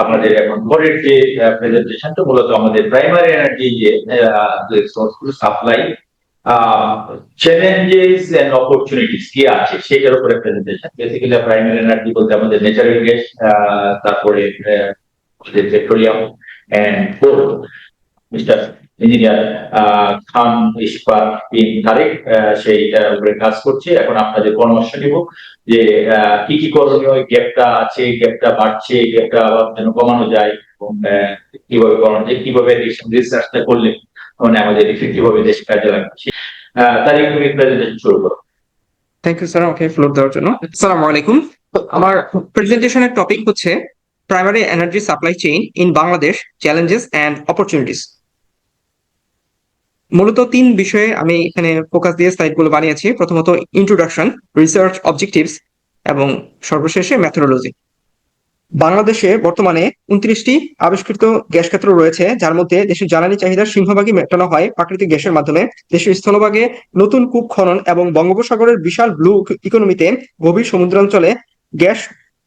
আমাদের এখন পরের যে প্রেজেন্টেশনটা মূলত আমাদের প্রাইমারি এনার্জি যে সোর্সগুলো সাপ্লাই চ্যালেঞ্জেস এন্ড অপরচুনিটিস কি আছে সেটার উপরে প্রেজেন্টেশন। বেসিক্যালি প্রাইমারি এনার্জি বলতে আমাদের ন্যাচারাল গ্যাস, তারপরে petroleum and coal. Mister engineer Khan Ishfaq bin Tareq সেইটার উপরে কাজ করছে। এখন আপনাদের পরামর্শ নিব যে কি কি করণীয়, গ্যাপটা আছে, গ্যাপটা বাড়ছে, গ্যাপটা আবার যেন কমানো যায়, এবং কিভাবে কমানো যায়, কিভাবে রিসার্চটা করলে মানে আমাদের ইফেক্টিভ ভাবে দেশ কাজে লাগছে। তারিখ তুমি প্রেজেন্টেশন শুরু করো। থ্যাংক ইউ স্যার, আমাকে ফ্লোর দেওয়ার জন্য। আসসালামু আলাইকুম। আমার প্রেজেন্টেশনের টপিক হচ্ছে primary energy supply chain in Bangladesh, challenges and opportunities. মূলত তিন বিষয়ে আমি এখানে ফোকাস দিয়ে স্লাইডগুলো বানিয়েছি। প্রথমত ইন্ট্রোডাকশন, রিসার্চ অবজেক্টিভস এবং সর্বশেষে মেথোডোলজি। বাংলাদেশে বর্তমানে 29টি আবিষ্কৃত গ্যাস ক্ষেত্র রয়েছে, যার মধ্যে দেশের জ্বালানি চাহিদার সিংহভাগই মেটানো হয় প্রাকৃতিক গ্যাসের মাধ্যমে। দেশের স্থলভাগে নতুন কূপ খনন এবং বঙ্গোপসাগরের বিশাল ব্লু ইকোনমিতে গভীর সমুদ্রাঞ্চলে গ্যাস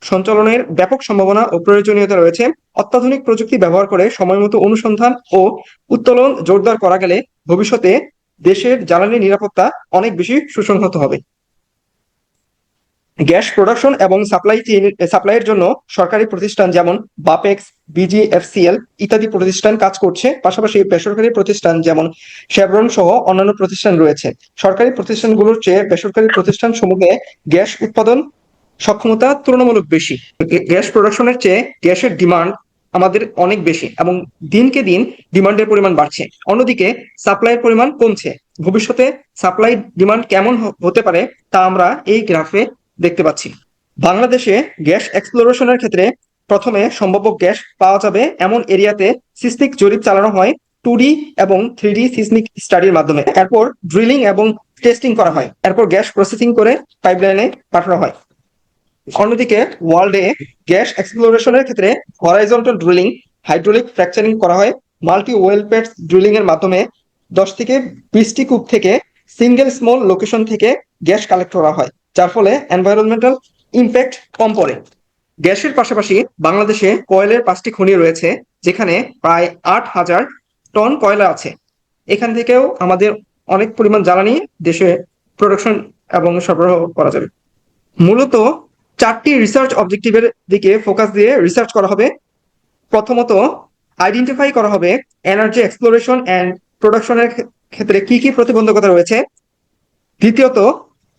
সঞ্চালনের ব্যাপক সম্ভাবনা ও প্রয়োজনীয়তা রয়েছে। অত্যাধুনিক প্রযুক্তি ব্যবহার করে সময়মতো অনুসন্ধান ও উত্তোলন জোরদার করা গেলে ভবিষ্যতে দেশের জ্বালানি নিরাপত্তা অনেক বেশি সুসংহত হবে। গ্যাস প্রোডাকশন এবং সাপ্লাইয়ের জন্য সরকারি প্রতিষ্ঠান যেমন বাপেক্স, বিজিএফসিএল ইত্যাদি প্রতিষ্ঠান কাজ করছে। পাশাপাশি বেসরকারি প্রতিষ্ঠান যেমন শেভরন সহ অন্যান্য প্রতিষ্ঠান রয়েছে। সরকারি প্রতিষ্ঠানগুলোর চেয়ে বেসরকারি প্রতিষ্ঠান সমূহে গ্যাস উৎপাদন সক্ষমতা তুলনামূলক বেশি। গ্যাস প্রোডাকশনের চেয়ে গ্যাসের ডিমান্ড আমাদের অনেক বেশি এবং দিনকে দিন ডিমান্ডের পরিমাণ বাড়ছে। অন্যদিকে সাপ্লাইয়ের পরিমাণ কমছে। ভবিষ্যতে সাপ্লাই ডিমান্ড কেমন হতে পারে তা আমরা এই গ্রাফে দেখতে পাচ্ছি। বাংলাদেশে গ্যাস এক্সপ্লোরেশনের ক্ষেত্রে প্রথমে সম্ভাব্য গ্যাস পাওয়া যাবে এমন এরিয়াতে সিসমিক জরিপ চালানো হয় 2D এবং 3D সিসমিক স্টাডির মাধ্যমে। এরপর ড্রিলিং এবং টেস্টিং করা হয়। এরপর গ্যাস প্রসেসিং করে পাইপলাইনে পাঠানো হয়। অন্যদিকে ওয়ার্ল্ডে গ্যাস এক্সপ্লোরেশনের ক্ষেত্রে হরাইজন্টাল ড্রিলিং, হাইড্রোলিক ফ্র্যাকচারিং করা হয়। মাল্টি ওয়েল পেটস ড্রিলিং এর মাধ্যমে 10 থেকে 20টি কূপ থেকে সিঙ্গেল স্মল লোকেশন থেকে গ্যাস কালেক্ট করা হয়, যার ফলে এনভায়রনমেন্টাল ইম্প্যাক্ট কম পড়ে। গ্যাসের পাশাপাশি বাংলাদেশে কয়লার 5টি খনি রয়েছে, যেখানে প্রায় 8,000 টন কয়লা আছে। এখান থেকেও আমাদের অনেক পরিমাণ জ্বালানি দেশে প্রোডাকশন এবং সরবরাহ করা যাবে। মূলত 4টি রিসার্চ অবজেক্টিভের দিকে ফোকাস দিয়ে রিসার্চ করা হবে। প্রথমত আইডেন্টিফাই করা হবে এনার্জি এক্সপ্লোরেশন অ্যান্ড প্রোডাকশনের ক্ষেত্রে কি কি প্রতিবন্ধকতা রয়েছে। দ্বিতীয়ত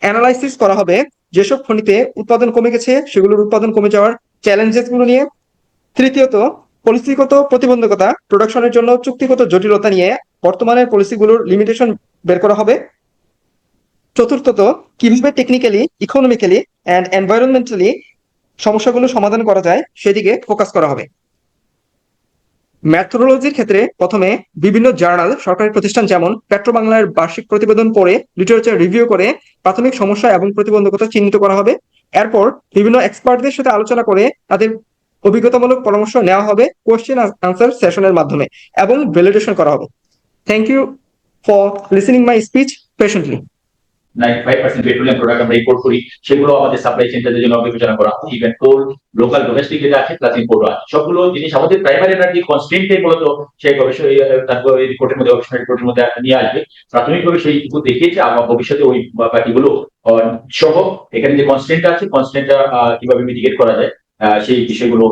অ্যানালাইসিস করা হবে যেসব খনিতে উৎপাদন কমে গেছে সেগুলোর উৎপাদন কমে যাওয়ার চ্যালেঞ্জেসগুলো নিয়ে। তৃতীয়ত পলিসিগত প্রতিবন্ধকতা, প্রোডাকশনের জন্য চুক্তিগত জটিলতা নিয়ে বর্তমানের পলিসিগুলোর লিমিটেশন বের করা হবে। চতুর্থত কিভাবে টেকনিক্যালি, ইকোনমিক্যালি অ্যান্ড এনভায়রনমেন্টালি সমস্যাগুলো সমাধান করা যায় সেদিকে ফোকাস করা হবে। ম্যাথোডোলজির ক্ষেত্রে প্রথমে বিভিন্ন জার্নাল, সরকারি প্রতিষ্ঠান যেমন পেট্রো বাংলার বার্ষিক প্রতিবেদন পড়ে লিটারেচার রিভিউ করে প্রাথমিক সমস্যা এবং প্রতিবন্ধকতা চিহ্নিত করা হবে। এরপর বিভিন্ন এক্সপার্টদের সাথে আলোচনা করে তাদের অভিজ্ঞতামূলক পরামর্শ নেওয়া হবে কোয়েশ্চেন আনসার সেশনের মাধ্যমে এবং ভ্যালিডেশন করা হবে। Thank you for listening my speech patiently. 95% petroleum product আমরা ইম্পোর্ট করি, সেগুলো আমাদের সাপ্লাই চেইনটার জন্য বিবেচনা করা হয়। ইভেন কোল, লোকাল ডোমেস্টিক যেটা আছে প্লাস ইম্পোর্ট আছে, সবগুলো জিনিস আমাদের প্রাইমারি এনার্জি কনস্ট্যান্টে মূলত সেই গবেষণা তারপর এই রিপোর্টের মধ্যে, গবেষণা রিপোর্টের মধ্যে নিয়ে আসবে। প্রাথমিকভাবে সেইটুকু দেখিয়েছে, আমার ভবিষ্যতে ওই বাকিগুলো সহ এখানে যে কনস্ট্যান্ট আছে কনস্ট্যান্টটা কিভাবে মিটিগেট করা যায় সেই বিষয়গুলো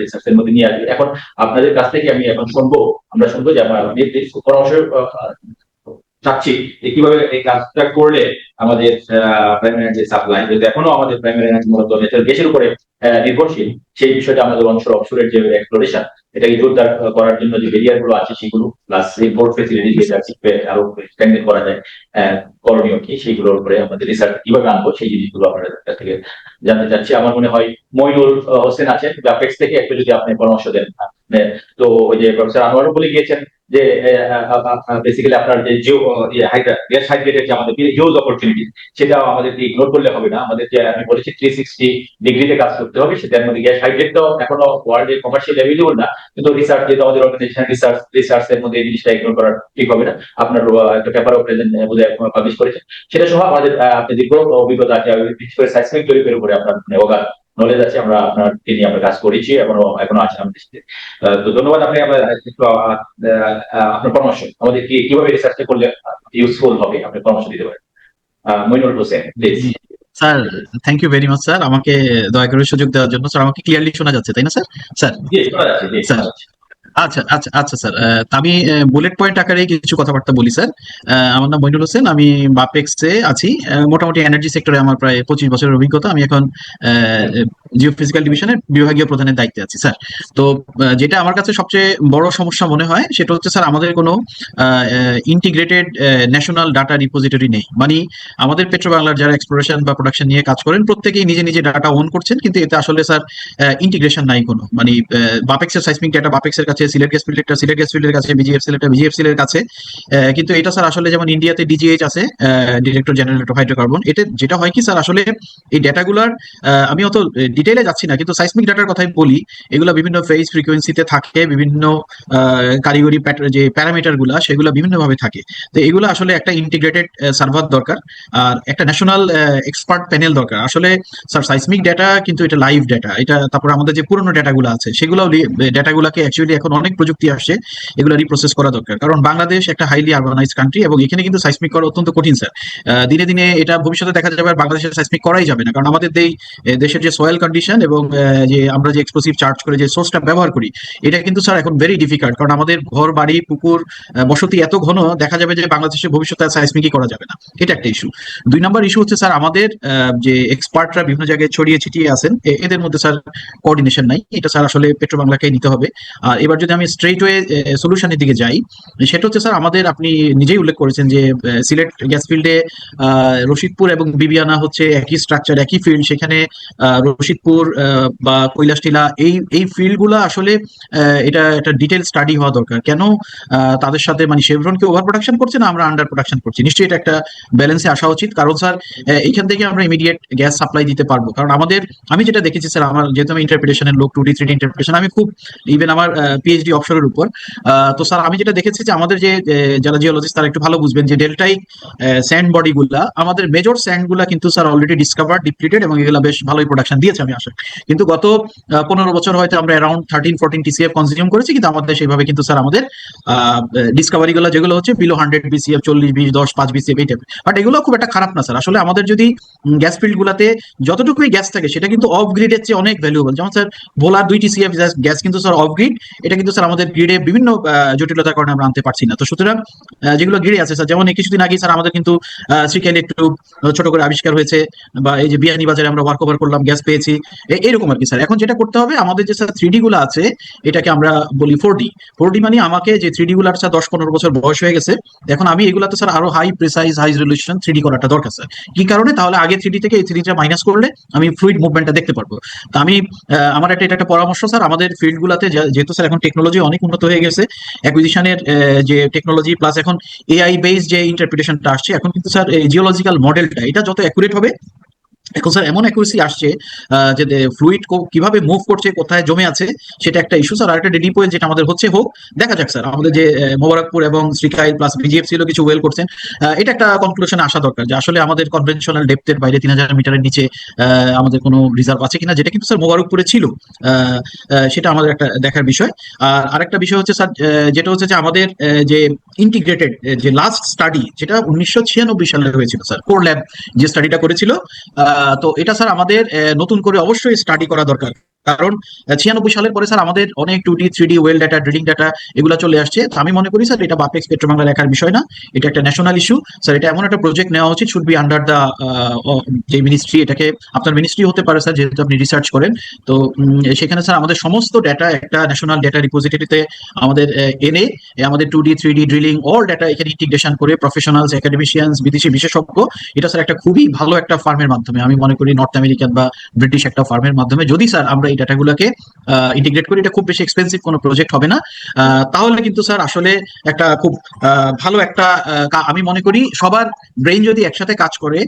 রিসার্চের মধ্যে নিয়ে আসবে। এখন আপনাদের কাছ থেকে আমি এখন আমরা শুনবো যে আমার পরামর্শ চাচ্ছি যে কিভাবে এই কাজটা করলে আমাদের প্রাইমারি এনার্জি সাপ্লাই, যদি এখনো আমাদের প্রাইমারি এনার্জি মূলত গ্যাসের উপরে নির্ভরশীল, সেই বিষয়টা আমাদের অংশের অবসরের যে এক্সপ্লোরেশন এটাকে জোরদার করার জন্য যে বেরিয়ার গুলো আছে সেগুলো প্লাস ইম্পোর্ট ফেসিলিটি যেটা আরো স্ট্রেংথেন করা যায়, করণীয় কি সেইগুলোর উপরে আমাদের রিসার্চ কিভাবে আনবো সেই জিনিসগুলো আপনাদের কাছ থেকে জানতে চাচ্ছি। আমার মনে হয় মইনুল হোসেন আছেন ব্যাপেক্স থেকে, একটু যদি আপনি পরামর্শ দেন। তো ওই যে প্রফেসর আনোয়ারও বলে গিয়েছেন যে বেসিক্যালি আপনার যে জিও গ্যাস হাইড্রেটের যে আমাদের হিউজ অপরচুনিটি, সেটাও আমাদেরকে ইগনোর করলে হবে না। আমাদের যে আমি বলেছি 360 ডিগ্রিতে কাজ করতে হবে, সেটার মধ্যে গ্যাস হাইড্রেটটাও এখনো ওয়ার্ল্ডে কমার্শিয়াল অ্যাভেলেবল না, কিন্তু রিসার্চ যেহেতু আমাদের অর্গানাইজেশন রিসার্চ এর মধ্যে এই জিনিসটা ইগনোর করা ঠিক হবে না। আপনার একটা পেপারও প্রেজেন্ট বোধহয় পাবলিশ করেছেন, সেটা সহ আমাদের আপনি দীর্ঘ অভিজ্ঞতা আছে, বিশেষ করে সাইসমিক জরিপের উপরে আপনার অবগাত নলেজ আছে, আমরা আপনাকে নিয়ে আমরা কাজ করেছি, এখনো আছেন আমাদের সাথে। তো ধন্যবাদ। আপনি একটু আপনার পরামর্শ আমাদের কিভাবে রিসার্চটা করলে ইউজফুল হবে, আপনি পরামর্শ দিতে পারেন। মইনুল হোসেন, প্লিজ। জি sir, thank you very much sir, আমাকে দয়া করে সুযোগ দেওয়ার জন্য। স্যার আমাকে ক্লিয়ারলি শোনা যাচ্ছে তাই না স্যার? স্যার, জি, শোনা যাচ্ছে, জি, স্যার, শোনা যাচ্ছে। আচ্ছা আচ্ছা আচ্ছা স্যার, তা আমি বুলেট পয়েন্ট আকারে কিছু কথাবার্তা বলি স্যার। আমার নাম মইনুল হোসেন, আমি বাপেক্সে আছি। মোটামুটি এনার্জি সেক্টরে আমার প্রায় 25 বছরের অভিজ্ঞতা। আমি এখন জিওফিজিক্যাল ডিভিশনের বিভাগীয় প্রধানের দায়িত্বে আছি স্যার। তো যেটা আমার কাছে সবচেয়ে বড় সমস্যা মনে হয় সেটা হচ্ছে স্যার, আমাদের কোনো ইন্টিগ্রেটেড ন্যাশনাল ডাটা রিপোজিটরি নেই। মানে আমাদের পেট্রো বাংলার যারা এক্সপ্লোরেশন বা প্রোডাকশন নিয়ে কাজ করেন প্রত্যেকেই নিজে নিজে ডাটা ওন করছেন, কিন্তু এতে আসলে স্যার ইন্টিগ্রেশন নাই কোনো। মানে বাপেক্সের সাইসমিক ডাটা বাপেক্সের কাছে, সিলেট গ্যাস ফিল্ডেরটা সিলেট গ্যাস ফিল্ডের কাছে, বিজিএফসিএল এটা বিজিএফসিএল এর কাছে। কিন্তু এটা স্যার আসলে যেমন ইন্ডিয়াতে ডিজিএইচ আছে, ডিরেক্টর জেনারেল অফ হাইড্রোকার্বন, এতে যেটা হয় কি স্যার, আসলে এই ডেটাগুলার আমি অত ডিটেইলে যাচ্ছি না, কিন্তু সাইসমিক ডাটার কথাই বলি। এগুলো বিভিন্ন ফেজ ফ্রিকোয়েন্সিতে থাকে, বিভিন্ন কারিগরি যে প্যারামিটার গুলা সেগুলো বিভিন্ন ভাবে থাকে। তো এগুলো আসলে একটা ইন্টিগ্রেটেড সার্ভার দরকার, আর একটা ন্যাশনাল এক্সপার্ট প্যানেল দরকার আসলে। স্যার সাইসমিক ডেটা কিন্তু এটা লাইভ ডেটা, এটা তারপর আমাদের যে পুরোনো ডেটাগুলো আছে সেগুলো, ডেটাগুলোকে অ্যাকচুয়ালি এখন অনেক প্রযুক্তি আসছে, এগুলো রিপ্রসেস করা দরকার। কারণ বাংলাদেশ একটা হাইলি আরবানাইজ কান্ট্রি এবং এখানে কিন্তু সাইসমিক করা অত্যন্ত কঠিন স্যার। দিনে দিনে এটা ভবিষ্যতে দেখা যাবে আর বাংলাদেশের সাইসমিক করাই যাবে না, কারণ আমাদের দেশের যে সয়েল কন্ডিশন এবং যে আমরা যে এক্সপ্লোসিভ চার্জ করে যে সোর্সটা ব্যবহার করি, এটা কিন্তু স্যার এখন ভেরি ডিফিকাল্ট। কারণ আমাদের ঘর বাড়ি পুকুর বসতি এত ঘন, দেখা যাবে যে বাংলাদেশের ভবিষ্যতে সাইসমিকই করা যাবে না। এটা একটা ইস্যু। 2 নম্বর ইস্যু হচ্ছে স্যার, আমাদের যে এক্সপার্টরা বিভিন্ন জায়গায় ছড়িয়ে ছিটিয়ে আছেন, এদের মধ্যে স্যার কোঅর্ডিনেশন নাই। এটা স্যার আসলে পেট্রো বাংলাকে নিতে হবে। আর এবার যদি আমি স্ট্রেট ওয়ে সলিউশনের দিকে যাই, সেটা হচ্ছে স্যার, আমাদের আপনি নিজেই উল্লেখ করেছেন যে সিলেট গ্যাস ফিল্ডে রশিদপুর এবং বিবিয়ানা হচ্ছে একই স্ট্রাকচার, একই ফিল্ড। সেখানে রশিদপুর বা কৈলাসটিলা, এই ফিল্ড গুলা আসলে এটা একটা ডিটেল স্টাডি হওয়া দরকার। কেন তাদের সাথে মানে শেভরন কি ওভার প্রোডাকশন করছে না আমরা আন্ডার প্রোডাকশন করছি? নিশ্চয়ই এটা একটা ব্যালেন্সে আসা উচিত, কারণ স্যার এখান থেকে আমরা ইমিডিয়েট গ্যাস সাপ্লাই দিতে পারবো। কারণ আমাদের, আমি যেটা দেখেছি স্যার, আমার যেহেতু আমি ইন্টারপ্রিটেশনের লোক, 2D 3D ইন্টারপ্রিটেশন আমি খুব, ইভেন আমার পিএইচডি অফশোরের উপর। তো স্যার আমি যেটা দেখেছি যে আমাদের যে যারা জিওলজিস্ট তারা একটু ভালো বুঝবেন যে ডেল্টাইক স্যান্ড বডি গুলা, আমাদের মেজর স্যান্ড গুলা কিন্তু স্যার অলরেডি ডিসকভার, ডিপ্লিটেড, এবং এগুলা বেশ ভালোই প্রোডাকশন দিয়েছে আমি আশা। কিন্তু গত 15 বছর হয়তো আমরা অ্যারাউন্ড 13-14 টিসিএফ কনজিউম করেছি, কিন্তু আমাদের সেইভাবে কিন্তু স্যার আমাদের ডিসকভারি গুলো যেগুলো হচ্ছে বিলো 100 বিসিএফ, 40, 20, 10, 5 বিসিএফ এই টাইপের, বাট এগুলো খুব একটা খারাপ না স্যার। আসলে আমাদের যদি গ্যাস ফিল্ড গুলাতে যতটুকুই গ্যাস থাকে সেটা কিন্তু অফ গ্রিডের চেয়ে অনেক ভ্যালুয়েবল। যেমন স্যার ভোলার 2 টিসিএফ গ্যাস কিন্তু স্যার অফ গ্রিড, এটা কিন্তু স্যার আমাদের গ্রিডে বিভিন্ন জটিলতার কারণে আমরা আনতে পারছি না। তো সুতরাং যেগুলো গ্রিডে আছে স্যার, যেমন এই কিছুদিন আগে স্যার আমাদের কিন্তু শ্রীকাইলে একটু ছোট করে আবিষ্কার হয়েছে, বা এই যে বিয়ানী বাজারে আমরা ওয়ার্ক ওভার করলাম, গ্যাস পেয়েছি, এইরকম আর কি স্যার। এখন যেটা করতে হবে আমাদের যে স্যার 3D গুলো আছে, এটাকে আমরা বলি 4D। 4D মানে আমাকে যে 3D গুলার স্যার 10-15 বছর বয়স হয়ে গেছে, এখন আমি এগুলাতে স্যার আরো high precise, high resolution 3D করাটা দরকার স্যার। কি কারণে? তাহলে আগে 3D থেকে এই 3Dটা মাইনাস করলে আমি ফ্লুইড মুভমেন্টটা দেখতে পারবো। তো আমি আমার এটা একটা পরামর্শ স্যার, আমাদের ফিল্ড গুলাতে যেহেতু স্যার এখন টেকনোলজি অনেক উন্নত হয়ে গেছে, অ্যাকুইজিশনের যে টেকনোলজি প্লাস এখন এআই বেসড যে ইন্টারপ্রিটেশনটা আসছে, এখন কিন্তু স্যার এই জিওলজিক্যাল মডেলটা এটা যত অ্যাকুরেট হবে, এখন স্যার এমন অ্যাকুরেসি আসছে যে ফ্লুইড কিভাবে মুভ করছে, কোথায় জমে আছে, সেটা একটা ইস্যু স্যার। আর একটা ডিপ ওয়েল যেটা আমাদের হচ্ছে হোক, দেখা যাক স্যার। আমাদের যে মোবারকপুর এবং শ্রীকাইল প্লাস বিজিএফ ছিল কিছু ওয়েল করছেন, এটা একটা কনক্লুশনে আসা দরকার যে আসলে আমাদের কনভেনশনাল ডেপথের বাইরে 3000 মিটারের নিচে আমাদের কোনো রিজার্ভ আছে কিনা, যেটা কিন্তু স্যার মোবারকপুরে ছিল। সেটা আমাদের একটা দেখার বিষয়। আর আরেকটা বিষয় হচ্ছে স্যার, যেটা হচ্ছে যে আমাদের যে ইন্টিগ্রেটেড যে লাস্ট স্টাডি, যেটা 1996 সালে হয়েছিল স্যার, কোর ল্যাব যে স্টাডিটা করেছিল, তো এটা স্যার আমাদের নতুন করে অবশ্যই স্টাডি করা দরকার। কারণ 96 সালের পরে স্যার আমাদের অনেক 2D 3D well data, drilling data এগুলো চলে আসছে। তো আমি মনে করি স্যার এটা বাপেক্স পেট্রো বাংলা লেখার বিষয় না, এটা একটা ন্যাশনাল ইস্যু স্যার। এটা এমন একটা প্রজেক্ট নেওয়া উচিত, শুড বি আন্ডার দা যে মিনিস্ট্রি, এটাকে আপনার মিনিস্ট্রি হতে পারে স্যার, যেহেতু আপনি রিসার্চ করেন। তো সেখানে স্যার আমাদের সমস্ত ডাটা একটা ন্যাশনাল ডাটা রিপোজিটরিতে আমাদের এনে আমাদের 2D 3D drilling all data এখানে ইন্টিগ্রেশন করে প্রফেশনালস, একাডেমিশিয়ানস, বিদেশি বিশেষজ্ঞ, এটা স্যার একটা খুবই ভালো একটা ফার্মের মাধ্যমে, আমি মনে করি নর্থ আমেরিকান বা ব্রিটিশ একটা ফার্মের মাধ্যমে যদি স্যার আমরা এই ডাটাগুলোকে ইন্টিগ্রেট করি, এটা খুব বেশি এক্সপেন্সিভ কোনো প্রজেক্ট হবে না। তাহলে কিন্তু স্যার আসলে একটা খুব ভালো একটা আমি মনে করি সবার ব্রেইন যদি একসাথে কাজ করে,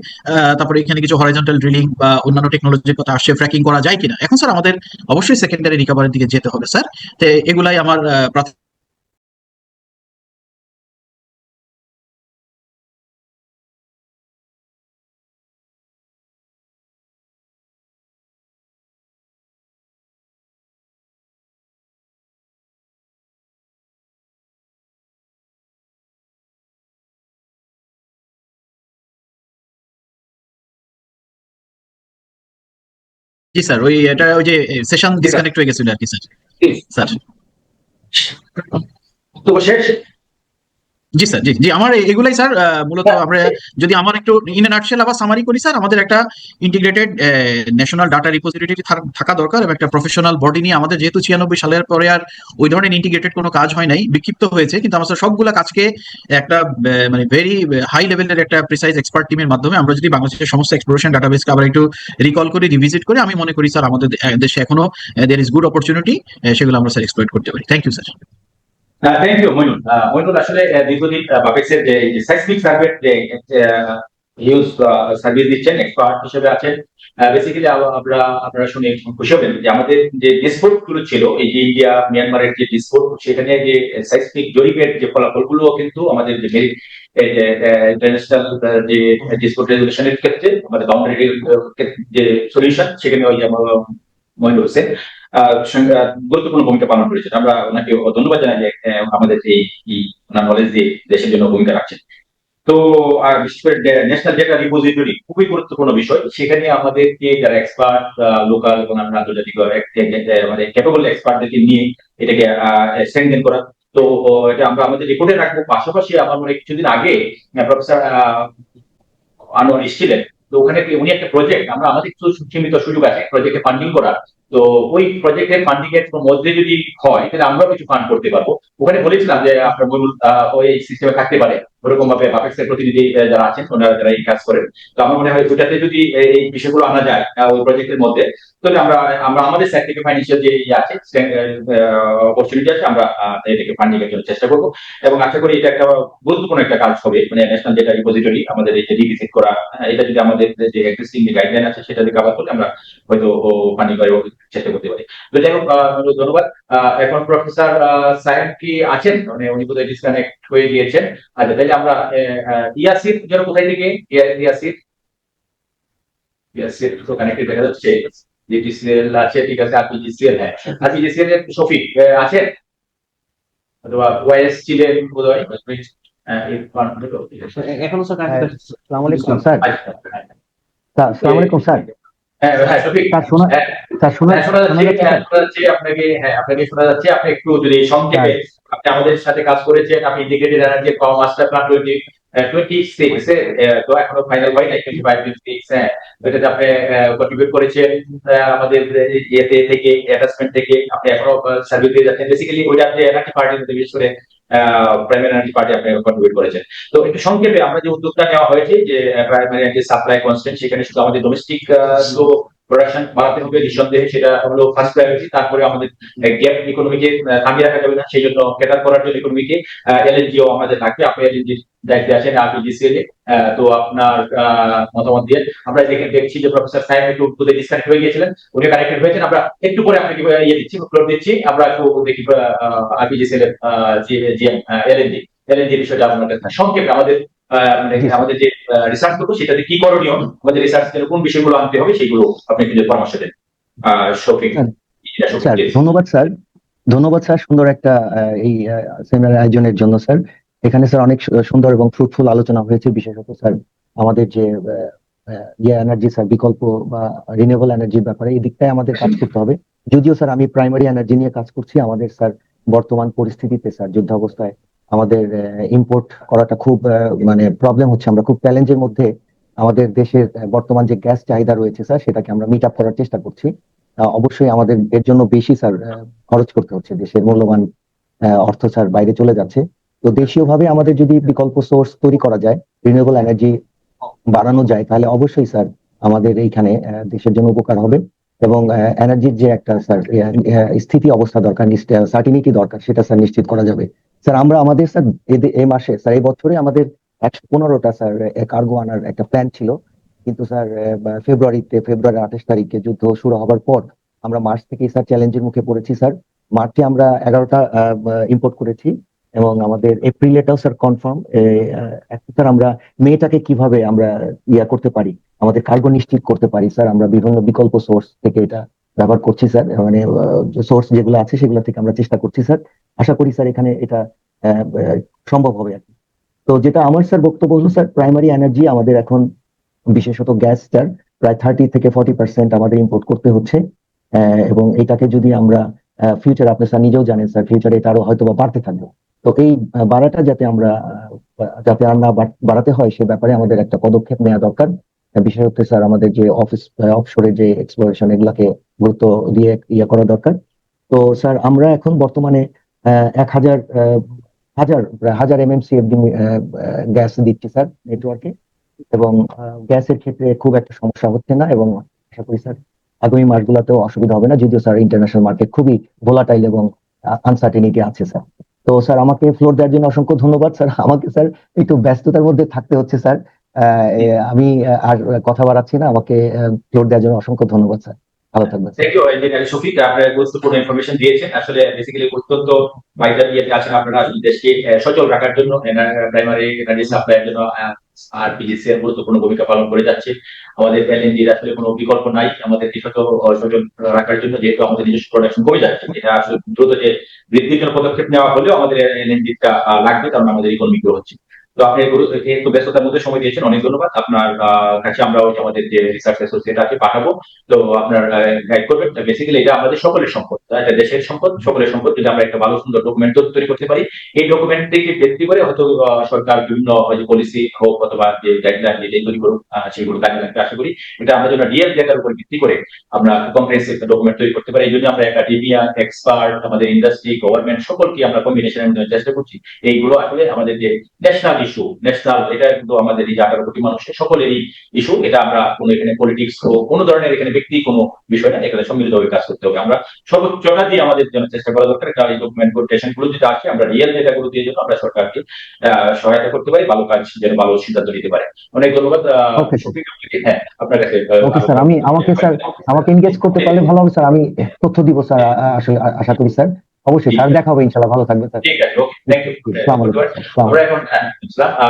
তারপরে এখানে কিছু হরাইজন্টাল ড্রিলিং বা অন্যান্য টেকনোলজির কথা আসছে, ফ্র্যাকিং করা যায় কিনা। এখন স্যার আমাদের অবশ্যই সেকেন্ডারি রিকভারির দিকে যেতে হবে স্যার। তো এগুলাই আমার জি স্যার, ওই যে সেশন ডিসকানেক্ট হয়ে গেছিল আর কি স্যার। স্যার তো শেষ। জি স্যার, জি জি, আমার এগুলাই স্যার। মূলত আমরা যদি আমার একটু ইন নাটশেল আবার সামারি করি স্যার, আমাদের একটা ইন্টিগ্রেটেড ন্যাশনাল ডাটা রিপোজিটরি থাকা দরকার এবং একটা প্রফেশনাল বডি নিয়ে আমাদের, যেহেতু 96 সালের পরে আর ওই ধরনের ইন্টিগ্রেটেড কোনো কাজ হয় নাই, বিক্ষিপ্ত হয়েছে, কিন্তু আমরা সবগুলা কাজকে একটা মানে ভেরি হাই লেভেলের একটা প্রিসাইজ এক্সপার্ট টিমের মাধ্যমে আমরা যদি বাংলাদেশের সমস্ত এক্সপ্লোরেশন ডাটাবেসকে আবার একটু রিকল করে রিভিজিট করে, আমি মনে করি স্যার আমাদের দেশে এখনো দের ইজ গুড অপরচুনিটি, সেগুলো আমরা স্যার এক্সপ্লয়েট করতে পারি। Thank you sir. Thank you Moinul. Moinul আসলে দীর্ঘদিন বাপেক্সের যে সাইসমিক সার্ভে যে হিউজ সার্ভিস দিচ্ছেন, এক্সপার্ট হিসেবে আছেন। বেসিক্যালি আপনারা শুনে খুশি হবেন যে আমাদের যে ডিসপোর্ট গুলো ছিল, এই যে ইন্ডিয়া মিয়ানমারের যে ডিসপোর্ট, সেখানে যে সাইসমিক জরিপের যে ফলাফলগুলো কিন্তু আমাদের যে ইন্টারন্যাশনাল যে ডিসপোর্ট রেজলিউশনের ক্ষেত্রে আমাদের বাউন্ডারি যে সলিউশন, সেখানে ওই মইনুল হোসেন গুরুত্বপূর্ণ ভূমিকা পালন করেছেন। আমরা ওনাকে ধন্যবাদ জানাই যে আমাদের এই ওনার নলেজ দিয়ে দেশের জন্য ভূমিকা রাখছেন। তো আর বিশেষ করে ন্যাশনাল ডেটা রিপোজিটরি খুবই গুরুত্বপূর্ণ বিষয়। সেখানে আমাদেরকে যারা এক্সপার্ট, লোকাল এবং আমরা আন্তর্জাতিক আমাদের ক্যাপেবল এক্সপার্টদেরকে নিয়ে এটাকে স্ট্রেংথেন করা। তো এটা আমরা আমাদের রিপোর্টে রাখবো। পাশাপাশি আমার মনে হয় কিছুদিন আগে প্রফেসর আনোয়ার এসেছিলেন। তো ওখানে উনি একটা প্রজেক্ট, আমরা আমাদের কিছু সীমিত সুযোগ আছে প্রজেক্টে ফান্ডিং করার। তো ওই প্রজেক্টের ফান্ডিং এর মধ্যে যদি হয় তাহলে আমরাও কিছু ফান্ড করতে পারবো। ওখানে বলেছিলাম যে আপনার মূল ওই সিস্টেমে থাকতে পারে, ওরকম ভাবে বাপেক্সের প্রতিনিধি যারা আছেন ওনারা যারা এই কাজ করেন। তো আমার মনে হয় ওটাতে যদি এই বিষয়গুলো আনা যায় ওই প্রজেক্টের মধ্যে, তাহলে আমরা আমরা আমাদের সাইড থেকে ফাইন্যান্সিয়াল যে আছে অপরচুনিটি আছে, আমরা এটাকে ফান্ডিং এর জন্য চেষ্টা করবো। এবং আশা করি এটা একটা গুরুত্বপূর্ণ একটা কাজ হবে, মানে ন্যাশনাল ডেটা রিপোজিটরি আমাদের এই যে রিভিজিট করা, এটা যদি আমাদের যে এক্সিস্টিং গাইডলাইন আছে সেটা দিয়ে কভার করলে আমরা হয়তো ফান্ডিং করার চেষ্টা করতে পারি। তো যাই হোক, ধন্যবাদ। এখন প্রফেসর সায়েম কি আছেন? মানে উনি বোধহয় ডিসকানেক্ট হয়ে গিয়েছেন। আচ্ছা, তাহলে আমরা ইয়াসির যেন কোথায় থেকে ইয়াসির ইয়াসির তো কানেক্টেড দেখা যাচ্ছে, জিটিসিএল আছে, ঠিক আছে, আরপিজিসিএল, হ্যাঁ আরপিজিসিএল এর শফিক আছেন, অথবা ওয়াইএস ছিলেন বোধহয় ইরফান। এখনো স্যার কানেক্টেড। আসসালামু আলাইকুম স্যার। আচ্ছা, হ্যাঁ। স্যার আসসালামু আলাইকুম স্যার। হ্যাঁ হ্যাঁ শফিক, স্যার শোনা হ্যাঁ স্যার শোনা হ্যাঁ, শোনা শোনা যাচ্ছে, যাচ্ছে হ্যাঁ, স্যার? শোনা যাচ্ছে আপনাকে, হ্যাঁ আপনাকে শোনা যাচ্ছে। আপনি একটু যদি সংক্ষেপে, আপনি আমাদের সাথে কাজ করেছেন, আপনি ইন্টিগ্রেটেড এনার্জি পাওয়ার মাস্টার প্ল্যান 26 তো এখনো ফাইনাল হয় নাই, 25-26, হ্যাঁ এটাতে আপনি কন্ট্রিবিউট করেছেন। আমাদের ইয়েতে থেকে অ্যাটাচমেন্ট থেকে আপনি এখনো সার্ভিস দিয়ে যাচ্ছেন। বেসিক্যালি ওইটা আপনি এনার্জি পার্টির মধ্যে বিশেষ করে প্রাইমারি এনার্জি পার্টি আপনি কন্ট্রিবিউট করেছেন। তো একটু সংক্ষেপে আমরা যে উদ্যোগটা নেওয়া হয়েছে যে প্রাইমারি এনার্জি সাপ্লাই কনস্ট্যান্ট, সেখানে শুধু আমাদের ডোমেস্টিক প্রোডাকশন বাড়াতে হবে নিঃসন্দেহে, সেটা হলো ফার্স্ট প্রায়োরিটি। তারপরে আমাদের গ্যাপ ইকোনমিকে থামিয়ে রাখা যাবে না, সেই জন্য ক্যাটার করার জন্য ইকোনমিকে এলএনজিও আমাদের লাগবে। আপনি এলএনজি দায়িত্বে আছেন আরপিজিসিএল এ। তো আপনার মতামত দিয়ে আমরা দেখছি যে প্রফেসর সাহেব একটু ডিসকানেক্ট হয়ে গিয়েছিলেন, উনি কানেক্টেড হয়েছেন। আমরা একটু পরে আপনাকে ইয়ে দিচ্ছি, ফ্লোর দিচ্ছি। আমরা একটু দেখি আরপিজিসিএল এর জিএম এলএনজি এলএনজি বিষয়টা আপনার কাছে সংক্ষেপে আমাদের মানে আমাদের যে রিসার্চ করবো সেটাতে কি করণীয়, আমাদের রিসার্চ কোন বিষয়গুলো আনতে হবে, সেগুলো আপনি একটু পরামর্শ দেন শফিক। স্যার ধন্যবাদ স্যার। ধন্যবাদ স্যার, সুন্দর একটা এই সেমিনার আয়োজনের জন্য স্যার। এখানে স্যার অনেক সুন্দর এবং ফ্রুটফুল আলোচনা হয়েছে, বিশেষত স্যার আমাদের যে এনার্জি স্যার, বিকল্প বা রিনিউয়েবল এনার্জির ব্যাপারে এই দিকটাই আমাদের কাজ করতে হবে। যদিও স্যার আমি প্রাইমারি এনার্জি নিয়ে কাজ করছি, আমাদের স্যার বর্তমান পরিস্থিতিতে স্যার যুদ্ধাবস্থায় আমাদের ইম্পোর্ট করাটা খুব মানে প্রবলেম হচ্ছে। আমরা খুব চ্যালেঞ্জের মধ্যে আমাদের দেশের বর্তমান যে গ্যাস চাহিদা রয়েছে স্যার, সেটাকে আমরা মিট আপ করার চেষ্টা করছি। অবশ্যই আমাদের এর জন্য বেশি স্যার খরচ করতে হচ্ছে, দেশের মূল্যবান অর্থ স্যার বাইরে চলে যাচ্ছে। তো দেশীয় ভাবে আমাদের যদি বিকল্প সোর্স তৈরি করা যায়, রিনিউয়েবল এনার্জি বাড়ানো যায়, তাহলে অবশ্যই স্যার আমাদের এইখানে দেশের জন্য উপকার হবে। এবং এনার্জির যে একটা স্যার স্থিতি অবস্থা দরকার, সার্টিনিটি দরকার, সেটা স্যার নিশ্চিত করা যাবে। স্যার আমরা আমাদের স্যার এই মাসে স্যার এই বছরে আমাদের 115টা স্যার কার্গো আনার একটা প্ল্যান ছিল, কিন্তু স্যার ফেব্রুয়ারি 28 তারিখে যুদ্ধ শুরু হবার পর আমরা মার্চ থেকে স্যার চ্যালেঞ্জের মুখে পড়েছি। স্যার মার্চে আমরা 11টা ইম্পোর্ট করেছি এবং আমাদের এপ্রিলেটাও স্যার কনফার্ম। স্যার আমরা মেটাকে কিভাবে আমরা করতে পারি, আমাদের কার্গো নিশ্চিত করতে পারি স্যার, আমরা বিভিন্ন বিকল্প সোর্স থেকে এটা ব্যবহার করছি স্যার। মানে সোর্স যেগুলো আছে সেগুলো থেকে আমরা চেষ্টা করছি স্যার। আশা করি স্যার এখানে এটা সম্ভব হবে আর কি। তো যেটা আমার স্যার বক্তব্য হলো স্যার, প্রাইমারি এনার্জি আমাদের এখন বিশেষত গ্যাস স্যার প্রায় 30 থেকে 40% আমাদের ইম্পোর্ট করতে হচ্ছে। এবং এটাকে যদি আমরা ফিউচার, আপনি স্যার নিজেও জানেন স্যার, ফিউচারে এটা আরো হয়তো বা বাড়তে থাকবে। তো এই বাড়াটা যাতে আমরা যাতে আর না বাড়াতে হয় সে ব্যাপারে আমাদের একটা পদক্ষেপ নেওয়া দরকার। বিশেষত স্যার আমাদের যে অফশোরে যে এক্সপ্লোরেশন এগুলাকে গুরুত্ব দিয়ে ইয়ে করা দরকার। তো স্যার আমরা এখন বর্তমানে 1000 MMCFD গ্যাস দিচ্ছি স্যার নেটওয়ার্কে, এবং গ্যাসের ক্ষেত্রে খুব একটা সমস্যা হচ্ছে না, এবং আশা করি স্যার আগামী মাসগুলোতেও অসুবিধা হবে না, যদিও স্যার ইন্টারন্যাশনাল মার্কেট খুবই ভোলাটাইল এবং আনসার্টেনিটি আছে স্যার। তো স্যার আমাকে ফ্লোর দেওয়ার জন্য অসংখ্য ধন্যবাদ স্যার। আমাকে স্যার একটু ব্যস্ততার মধ্যে থাকতে হচ্ছে স্যার। আমি আর কথা বাড়াচ্ছি না, আমাকে ফ্লোর দেওয়ার জন্য অসংখ্য ধন্যবাদ স্যার। ভালো থাকবেন স্যার। থ্যাংক ইউ ইঞ্জিনিয়ার শফিক, আপনারা গুরুত্বপূর্ণ ইনফরমেশন দিয়েছেন। আসলে বেসিক্যালি অত্যন্ত ভাইটাল ইয়েতে আছেন আপনারা আসলে দেশকে সচল রাখার জন্য প্রাইমারি এনার্জি সাপ্লাইয়ের জন্য আরপিজিসি এর গুরুত্বপূর্ণ ভূমিকা পালন করে যাচ্ছে। আমাদের এলএনজির আসলে কোনো বিকল্প নাই আমাদেরকে সচল রাখার জন্য, যেহেতু আমাদের নিজস্ব প্রোডাকশন কমে যাচ্ছে। এটা আসলে দ্রুত যে বৃদ্ধির জন্য পদক্ষেপ নেওয়া হলেও আমাদের এলএনজিটা লাগবে, কারণ আমাদের ইকোনমি গ্রো হচ্ছে। তো আপনি একটু ব্যস্ততার মধ্যে সময় দিয়েছেন, অনেক ধন্যবাদ। আপনার কাছে আমরা আমাদের যে রিসার্চ অ্যাসোসিয়েট আছে পাঠাবো, তো আপনার গাইড করবেন। বেসিক্যালি এটা আমাদের সকলের সম্পদ, এটা দেশের সম্পদ, সকলের সম্পদ। যদি আমরা একটা ভালো সুন্দর ডকুমেন্ট তৈরি করতে পারি, এই ডকুমেন্ট থেকে ভিত্তি করে হয়তো সরকার বিভিন্ন পলিসি হোক অথবা যে গাইডলাইন যেটাই তৈরি করুক, সেগুলো কাজে লাগবে আশা করি। এটা আমরা যেন রিয়েল ডেটার উপর ভিত্তি করে আমরা কম্প্রিহেন্সিভ ডকুমেন্ট তৈরি করতে পারি। এই জন্য আমরা একাডেমিয়া, এক্সপার্ট, আমাদের ইন্ডাস্ট্রি, গভর্নমেন্ট সকলকে আমরা কম্বিনেশনের জন্য চেষ্টা করছি। এইগুলো আসলে আমাদের যে ন্যাশনাল ইস্যু, ন্যাশনাল, এটা কিন্তু আমাদের এই যে 18 কোটি মানুষের সকলেরই ইস্যু। এটা আমরা কোনো এখানে পলিটিক্স ও কোনো ধরনের এখানে ব্যক্তি কোনো বিষয় না, এখানে সম্মিলিতভাবে কাজ করতে হবে। আমরা সর্বোচ্চটা দিয়ে আমাদের জন্য চেষ্টা করা দরকার। কারণ এই ডকুমেন্টেশন গুলো যদি আসে, আমরা রিয়েল ডেটা গুলো দিয়ে জন্য আমরা সরকারকে সহায়তা করতে পারি, ভালো কাজ যেন ভালো সিদ্ধান্ত নিতে পারে। অনেক ধন্যবাদ ওকে স্যার। শফিক আপনাকে। হ্যাঁ, আপনার কাছে ওকে স্যার, আমাকে এনগেজ করতে পারলে ভালো হবে স্যার। আমি তথ্য দিব স্যার, আসলে আশা করি স্যার। অবশ্যই স্যার, দেখা হবে ইনশাআল্লাহ। ভালো থাকবেন স্যার। ঠিক আছে, ওকে, থ্যাংক ইউ। আসসালামু আলাইকুম স্যার। আমরা এখন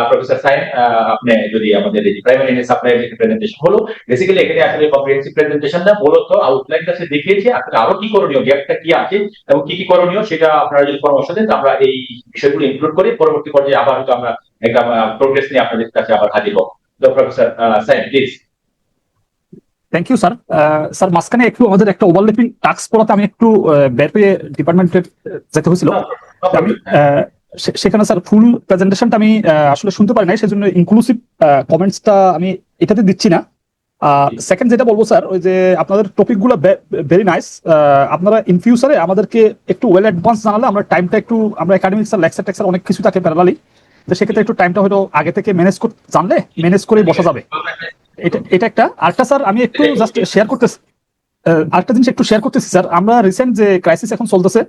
প্রফেসর সাইন, আপনি যদি আমাদের এই প্রাইমারি এনার্জি সাপ্লাই যে প্রেজেন্টেশন হলো, বেসিক্যালি এখানে আসলে কম্প্রিহেন্সিভ প্রেজেন্টেশনটা মূলত আউটলাইনটা সে দেখিয়েছে, আসলে আরো কি করণীয়, গ্যাপটা কি আছে এবং কি কি করণীয় সেটা আপনারা যদি পরামর্শ দেন, আমরা এই বিষয়গুলো ইনক্লুড করে পরবর্তী পর্যায়ে আবার হয়তো আমরা একটা প্রোগ্রেস নিয়ে আপনাদের কাছে আবার হাজির হব। তো professor Sain, please. Thank you sir. Sir মাঝখানে একটু আমাদের একটা ওভারল্যাপিং টাস্ক পড়াতে আমি একটু বের হয়ে ডিপার্টমেন্টে যেতে হয়েছিল। আমি সেখানে স্যার ফুল প্রেজেন্টেশনটা আমি আসলে শুনতে পারি নাই, সেজন্য ইনক্লুসিভ কমেন্টসটা আমি এটাতে দিচ্ছি না। সেকেন্ড যেটা বলবো স্যার, ওই যে আপনাদের টপিকগুলো ভেরি নাইস। আপনারা ইন ফিউচারে আমাদেরকে একটু ওয়েল অ্যাডভান্স জানালে আমরা টাইমটা একটু, আমরা একাডেমিক স্যার লেকচার টেকচার অনেক কিছু থাকে প্যারালালি, তো সেক্ষেত্রে একটু টাইমটা হয়তো আগে থেকে ম্যানেজ করতে জানলে ম্যানেজ করেই বসা যাবে। এটা একটা। আরেকটা স্যার আমি একটু জাস্ট শেয়ার করতেছি, আরেকটা জিনিস একটু শেয়ার করতেছি স্যার। আমরা রিসেন্ট যে ক্রাইসিস এখন চলতেছে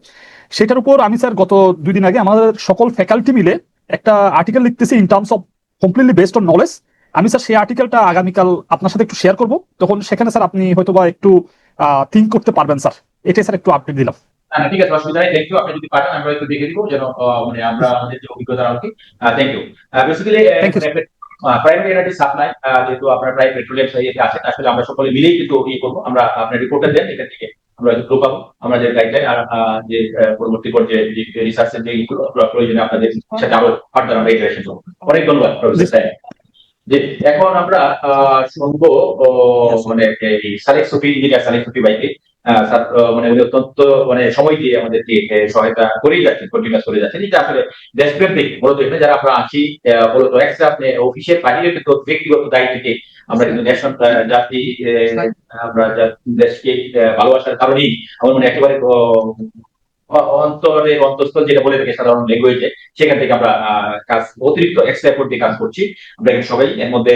সেটার উপর আমি স্যার গত 2 দিন আগে আমাদের সকল ফ্যাকাল্টি মিলে একটা আর্টিকেল লিখতেছি in terms of completely based on knowledge. আমি স্যার সেই আর্টিকেলটা আগামীকাল আপনার সাথে একটু শেয়ার করবো, তখন সেখানে স্যার আপনি হয়তোবা একটু থিঙ্ক করতে পারবেন স্যার। এটাই স্যার একটু আপডেট দিলাম। ঠিক আছে, অসুবিধা নেই। Thank you. আপনি যদি পারেন আমরা একটু দেখে দিব যেন মানে আমরা আমাদের যে অভিজ্ঞতা রাখি। Thank you. Basically primary energy supply, যেহেতু আপনার প্রায় পেট্রোলিয়াম সাইডে আছেন, আসলে আমরা সকলে মিলেই কিন্তু ইয়ে করবো। আমরা আপনার রিপোর্টটা দেন, এখান থেকে আমরা হয়তো গ্রুপ পাবো, আমরা যে গাইডলাইন আর যে পরবর্তী পর্যায়ে যে রিসার্চের যে প্রয়োজনে আপনাদের সাথে আরো ফার্দার আমরা ইন্টারেকশন করবো। অনেক ধন্যবাদ প্রফেসর সাহেব। যে এখন আমরা শুনবো মানে এই সালেক সুফি, ইঞ্জিনিয়ার সালেক সুফি ভাইকে। মানে উনি অত্যন্ত মানে সময় দিয়ে আমাদেরকে সহায়তা করেই যাচ্ছেন, কন্টিনিউস করে যাচ্ছেন। এটা আসলে দেশপ্রেমিক মূলত এখানে যারা আমরা আছি, মূলত এক্সট্রা আপনি অফিসের বাইরে কিন্তু ব্যক্তিগত দায়িত্বে আমরা কিন্তু ন্যাশন জাতি, আমরা দেশকে ভালোবাসার কারণেই আমার মনে একেবারে অন্তরের অন্তঃস্থল যেটা বলে থাকে সাধারণ ল্যাঙ্গুয়েজে, সেখান থেকে আমরা কাজ অতিরিক্ত এক্সট্রা এফোর্ট দিয়ে কাজ করছি আমরা এখানে সবাই। এর মধ্যে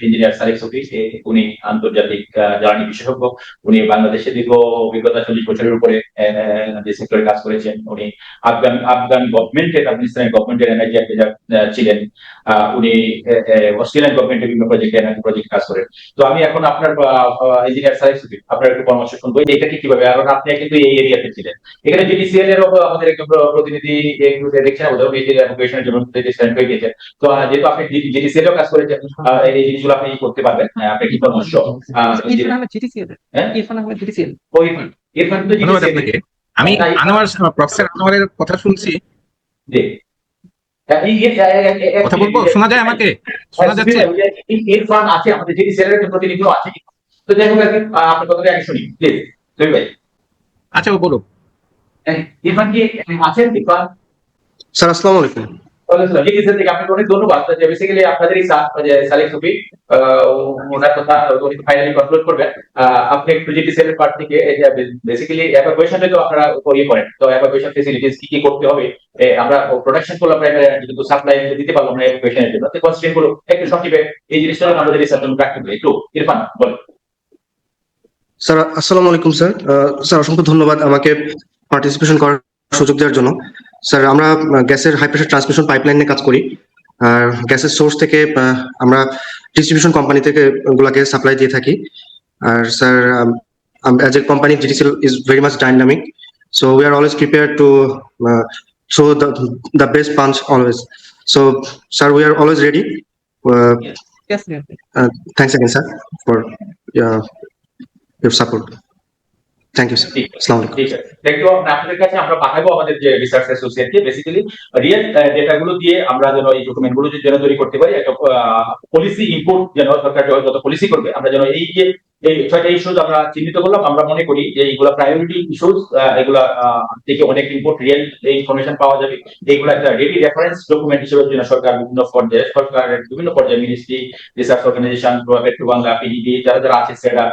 ইঞ্জিনিয়ার সালেক সুফি, উনি আন্তর্জাতিক জ্বালানি বিশেষজ্ঞ। উনি বাংলাদেশে দীর্ঘ অভিজ্ঞতা 40 বছরের উপরে যে সেক্টরে কাজ করেছেন। উনি আফগান গভর্নমেন্টের, আফগানিস্তানের গভর্নমেন্টের এনার্জি অ্যাডভাইজার ছিলেন। উনি অস্ট্রেলিয়ান গভর্নমেন্টের বিভিন্ন প্রজেক্টে এনার্জি প্রজেক্ট কাজ করেন। তো আমি এখন আপনার ইঞ্জিনিয়ার সালেক সুফি আপনার একটু পরামর্শ শুনবো, এটাকে কিভাবে, কারণ আপনি কিন্তু এই এরিয়াতে ছিলেন। এখানে জিডিসিএল এর আমাদের একজন প্রতিনিধি দেখছেন, এডুকেশনের জন্য সেন্ড হয়ে গেছেন। তো যেহেতু আপনি জিডিসিএল এও কাজ করেছেন, এই জিনিসগুলো আপনি করতে পারবেন। আপনি কি পরামর্শ? ইরফান আহমেদ জিটিসিএল। ইরফান আহমেদ জিটিসিএল। ও ইরফান তো ধন্যবাদ জিডিসিএল। আপনাকে। আমি প্রফেসর আনোয়ারের কথা শুনছি। জি কথা বলবো, শোনা যায় আমাকে? শোনা যাচ্ছে? ইরফান আছে আমাদের, জিডিসিএল এর প্রতিনিধিও আছে, তো যাই হোক আর কি, আপনার কথাটা আগে শুনি প্লিজ রবি ভাই। আচ্ছা, ও বলো। ইরফান কি আছেন? ইরফান স্যার আসসালামু আলাইকুম। জিডিসিএল থেকে আপনাকে অনেক ধন্যবাদ। বেসিক্যালি আপনাদেরই সালেক সুফি ওনার কথা উনি ফাইনালি কনক্লুড করবেন। আপনি একটু জিডিসিএল এর পার্ট থেকে বেসিক্যালি এভাকুয়েশনটা তো আপনারা করিয়ে করেন, তো এভাকুয়েশন ফেসিলিটিস কি কি করতে হবে, আমরা প্রোডাকশন করলাম প্রাইমারি এনার্জি কিন্তু সাপ্লাই দিতে পারলাম না এভাকুয়েশনের জন্য, তো কনস্ট্রেন্ট গুলো একটু সংক্ষেপে এই জিনিসটা আমাদের রিসার্চ জন্য প্র্যাকটিক্যাল একটু ইরফান বলেন। স্যার আসসালামু আলাইকুম স্যার। স্যার অসংখ্য ধন্যবাদ আমাকে পার্টিসিপেশন করার সুযোগ দেওয়ার জন্য। স্যার আমরা গ্যাসের হাই প্রেশার ট্রান্সমিশন পাইপলাইন নিয়ে কাজ করি, আর গ্যাসের সোর্স থেকে আমরা ডিস্ট্রিবিউশন কোম্পানি থেকে ওগুলাকে সাপ্লাই দিয়ে থাকি। আর sir as a company GTCL is very much dynamic, so we are always prepared to throw the best punch always. So sir, we are always ready. Yes, yes. Thanks again sir for your support. Thank you sir. Assalamu alaikum. ঠিক আছে, thank you. আপনাদের কাছে আমরা পাঠাবো আমাদের যে research অ্যাসোসিয়েটকে, basically real data গুলো দিয়ে আমরা যেন এই ডকুমেন্ট গুলো যেন তৈরি করতে পারি, একটা পলিসি ইনপুট যেন সরকার যত পলিসি করবে আমরা যেন এই যে এই ছয়টা ইস্যুজ আমরা চিহ্নিত করলাম, আমরা মনে করি যে এইগুলা প্রায়োরিটি ইস্যুজ, এগুলা থেকে অনেক ইনপুট রিয়েল ইনফরমেশন পাওয়া যাবে। এইগুলো একটা রেডি রেফারেন্স ডকুমেন্ট হিসেবে জন্য সরকার বিভিন্ন পর্যায়ে মিনিস্ট্রি, রিসার্চ অর্গানাইজেশন, টু বাংলা, PDB যারা যারা আছে সেটা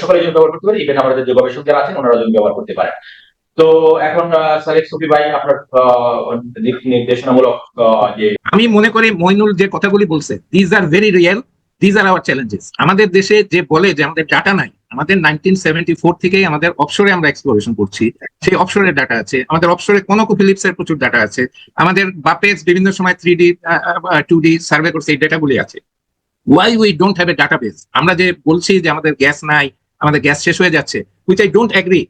সকলের জন্য ব্যবহার করতে পারে, ইভেন আমাদের যে গবেষক যারা আছেন ওনারা জন্য ব্যবহার করতে পারে। তো এখন সালেক সুফি ভাই আপনার দিক নির্দেশনামূলক যে আমি মনে করি মইনুল যে কথাগুলি বলছে, these are very real, these are our challenges. আমাদের দেশে যে বলে যে আমাদের ডাটা নাই, আমাদের 1974 থেকেই আমাদের অফশোরে আমরা এক্সপ্লোরেশন করছি, সেই অফশোরের ডাটা আছে আমাদের। অফশোরে কোনোকোফিলিপস এর প্রচুর ডাটা আছে আমাদের। বাপেক্স বিভিন্ন সময় 3D 2D সার্ভে করছে, এই ডাটাগুলি আছে। Why we don't have a database? আমরা যে বলছি যে আমাদের গ্যাস নাই, আমাদের গ্যাস শেষ হয়ে যাচ্ছে, which I don't agri.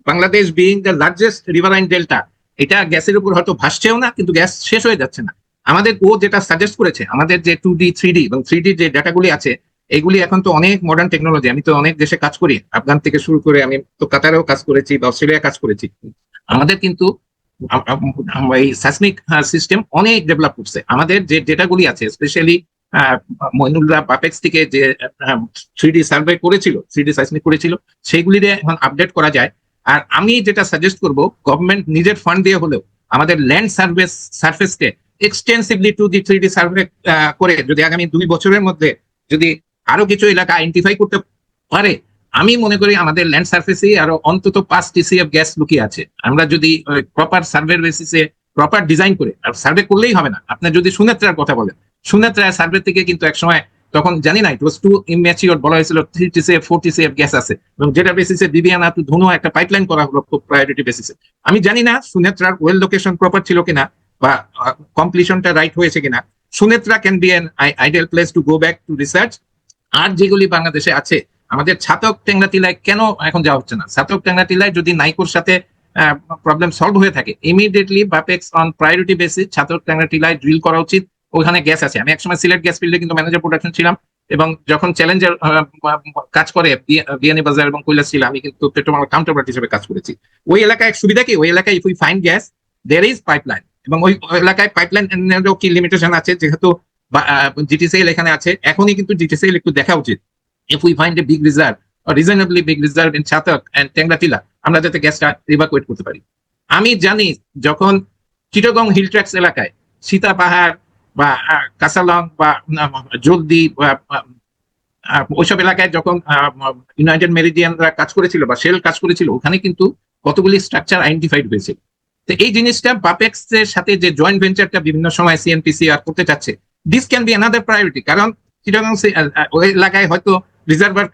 Bangladesh being the largest riverine delta, এটা গ্যাসের উপর হয়তো ভাসছেও না, কিন্তু গ্যাস শেষ হয়ে যাচ্ছে না। আমাদের ও যেটা সাজেস্ট করেছে, আমাদের যে 2D 3D এবং 3D যে ডাটাগুলি আছে, এগুলি এখন তো অনেক মডার্ন টেকনোলজি। আমি তো অনেক দেশে কাজ করি, আফগান থেকে শুরু করে আমি তো কাতারেও কাজ করেছি বা অস্ট্রেলিয়া কাজ করেছি। আমাদের কিন্তু এই সাইসমিক সিস্টেম অনেক ডেভেলপ করছে। আমাদের যে ডেটাগুলি আছে, স্পেশালি মইনুলরা বাপেক্স থেকে যে 3D সার্ভে করেছিল, 3D সাইসমিক করেছিল, সেইগুলিরে এখন আপডেট করা যায়। আর আমি যেটা সাজেস্ট করব, গভর্নমেন্ট নিজের ফান্ড দিয়ে হলেও আমাদের land সার্ফেসকে extensively 2D 3D survey করে যদি আগামী 2 বছরের মধ্যে যদি আরো কিছু এলাকা আইডেন্টিফাই করতে পারে, আমি মনে করি আমাদের ল্যান্ড সার্ফেসে আরো অন্তত 5 TCF গ্যাস লুকিয়ে আছে। আমরা যদি প্রপার সার্ভে বেসিসে প্রপার ডিজাইন করে, আর সার্ভে করলেই হবে না। আপনি যদি সুনেত্রার কথা বলেন, সুনেত্রা সার্ভে থেকে কিন্তু একসময়, তখন জানি না, ইট ওয়াজ টু ইম্যাচিওর, বলা হয়েছিল 3 TCF 4 TCF গ্যাস আছে, এবং যেটা বেসিসে বিবিয়ানা টু ধনু একটা পাইপলাইন করা হলো খুব প্রায়োরিটি বেসিসে। আমি জানি না সুনেত্রার ওয়েল লোকেশন প্রপার ছিল কিনা বা কমপ্লিশনটা রাইট হয়েছে কিনা। Sunetra can be an ideal place to go back to research. আর যেগুলি বাংলাদেশে আছে, আমাদের ছাতক টেংরাটিলায় কেন এখন যাওয়া হচ্ছে না? ছাতক টেংরাটিলায় যদি নাইকোর সাথে প্রবলেম সলভ হয়ে থাকে, immediately Bapex on priority basis Chhatak টেংরাটিলায় ড্রিল করা উচিত। ওখানে গ্যাস আছে। আমি একসময় সিলেট গ্যাস ফিল্ডে কিন্তু ম্যানেজার প্রোডাকশন ছিলাম, এবং যখন চ্যালেঞ্জার কাজ করে বিয়ানীবাজার এবং কৈলাসহীল, আমি কিন্তু পেট্রোমার কাউন্টার পার্ট হিসেবে কাজ করেছি। ওই এলাকায় সুবিধা কি, ওই এলাকায় if we find gas there is pipeline, এবং ওই এলাকায় পাইপলাইন কি লিমিটেশন আছে, যেহেতু GTCL এখানে আছে, এখনই কিন্তু GTCL একটু দেখা উচিত। If we find a big reserve, reasonably big reserve in Chhatak and Tengratila, আমরা যাতে গ্যাসটা ইভাকুয়েট করতে পারি। আমি জানি যখন চিটাগং হিল ট্র্যাক্স এলাকায়, সীতা পাহাড় বা কাসালং বা জলদি ওইসব এলাকায় যখন ইউনাইটেড মেরিডিয়ানরা কাজ করেছিল বা শেল কাজ করেছিল, ওখানে কিন্তু কতগুলি স্ট্রাকচার আইডেন্টিফাইড হয়েছে। তো এই জিনিসটা বাপেক্স এর সাথে যে জয়েন্ট ভেঞ্চারটা বিভিন্ন সময় CNPCR করতে চাচ্ছে, this can be another priority. কারণ চিটাগং ওই এলাকায় হয়তো রিজার্ভার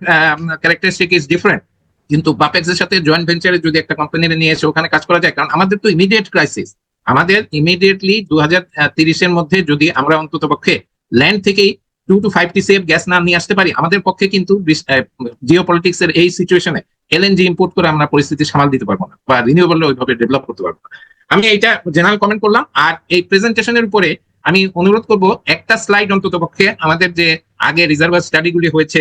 ক্যারেক্টারিস্টিক ইজ ডিফারেন্ট, কিন্তু বাপেক্স এর সাথে জয়েন্ট ভেঞ্চারে যদি একটা কোম্পানি নিয়ে এসে ওখানে কাজ করা যায়, কারণ আমাদের তো ইমিডিয়েট ক্রাইসিস। আমাদের ইমিডিয়েটলি 2030-এর মধ্যে যদি আমরা অন্তত পক্ষে ল্যান্ড থেকেই 2 to 5 TCF গ্যাস না নিয়ে আসতে পারি, আমাদের পক্ষে কিন্তু জিওপলিটিক্স এর এই সিচুয়েশনে LNG ইম্পোর্ট করে আমরা পরিস্থিতি সামাল দিতে পারবো না, বা রিনিউয়েবল ওইভাবে ডেভেলপ করতে পারবো না। আমি এইটা জেনারেল কমেন্ট করলাম। আর এই প্রেজেন্টেশনের উপরে আমি অনুরোধ করব, একটা স্লাইড অন্তত পক্ষে আমাদের যে আগে রিজার্ভার স্টাডিগুলি হয়েছে,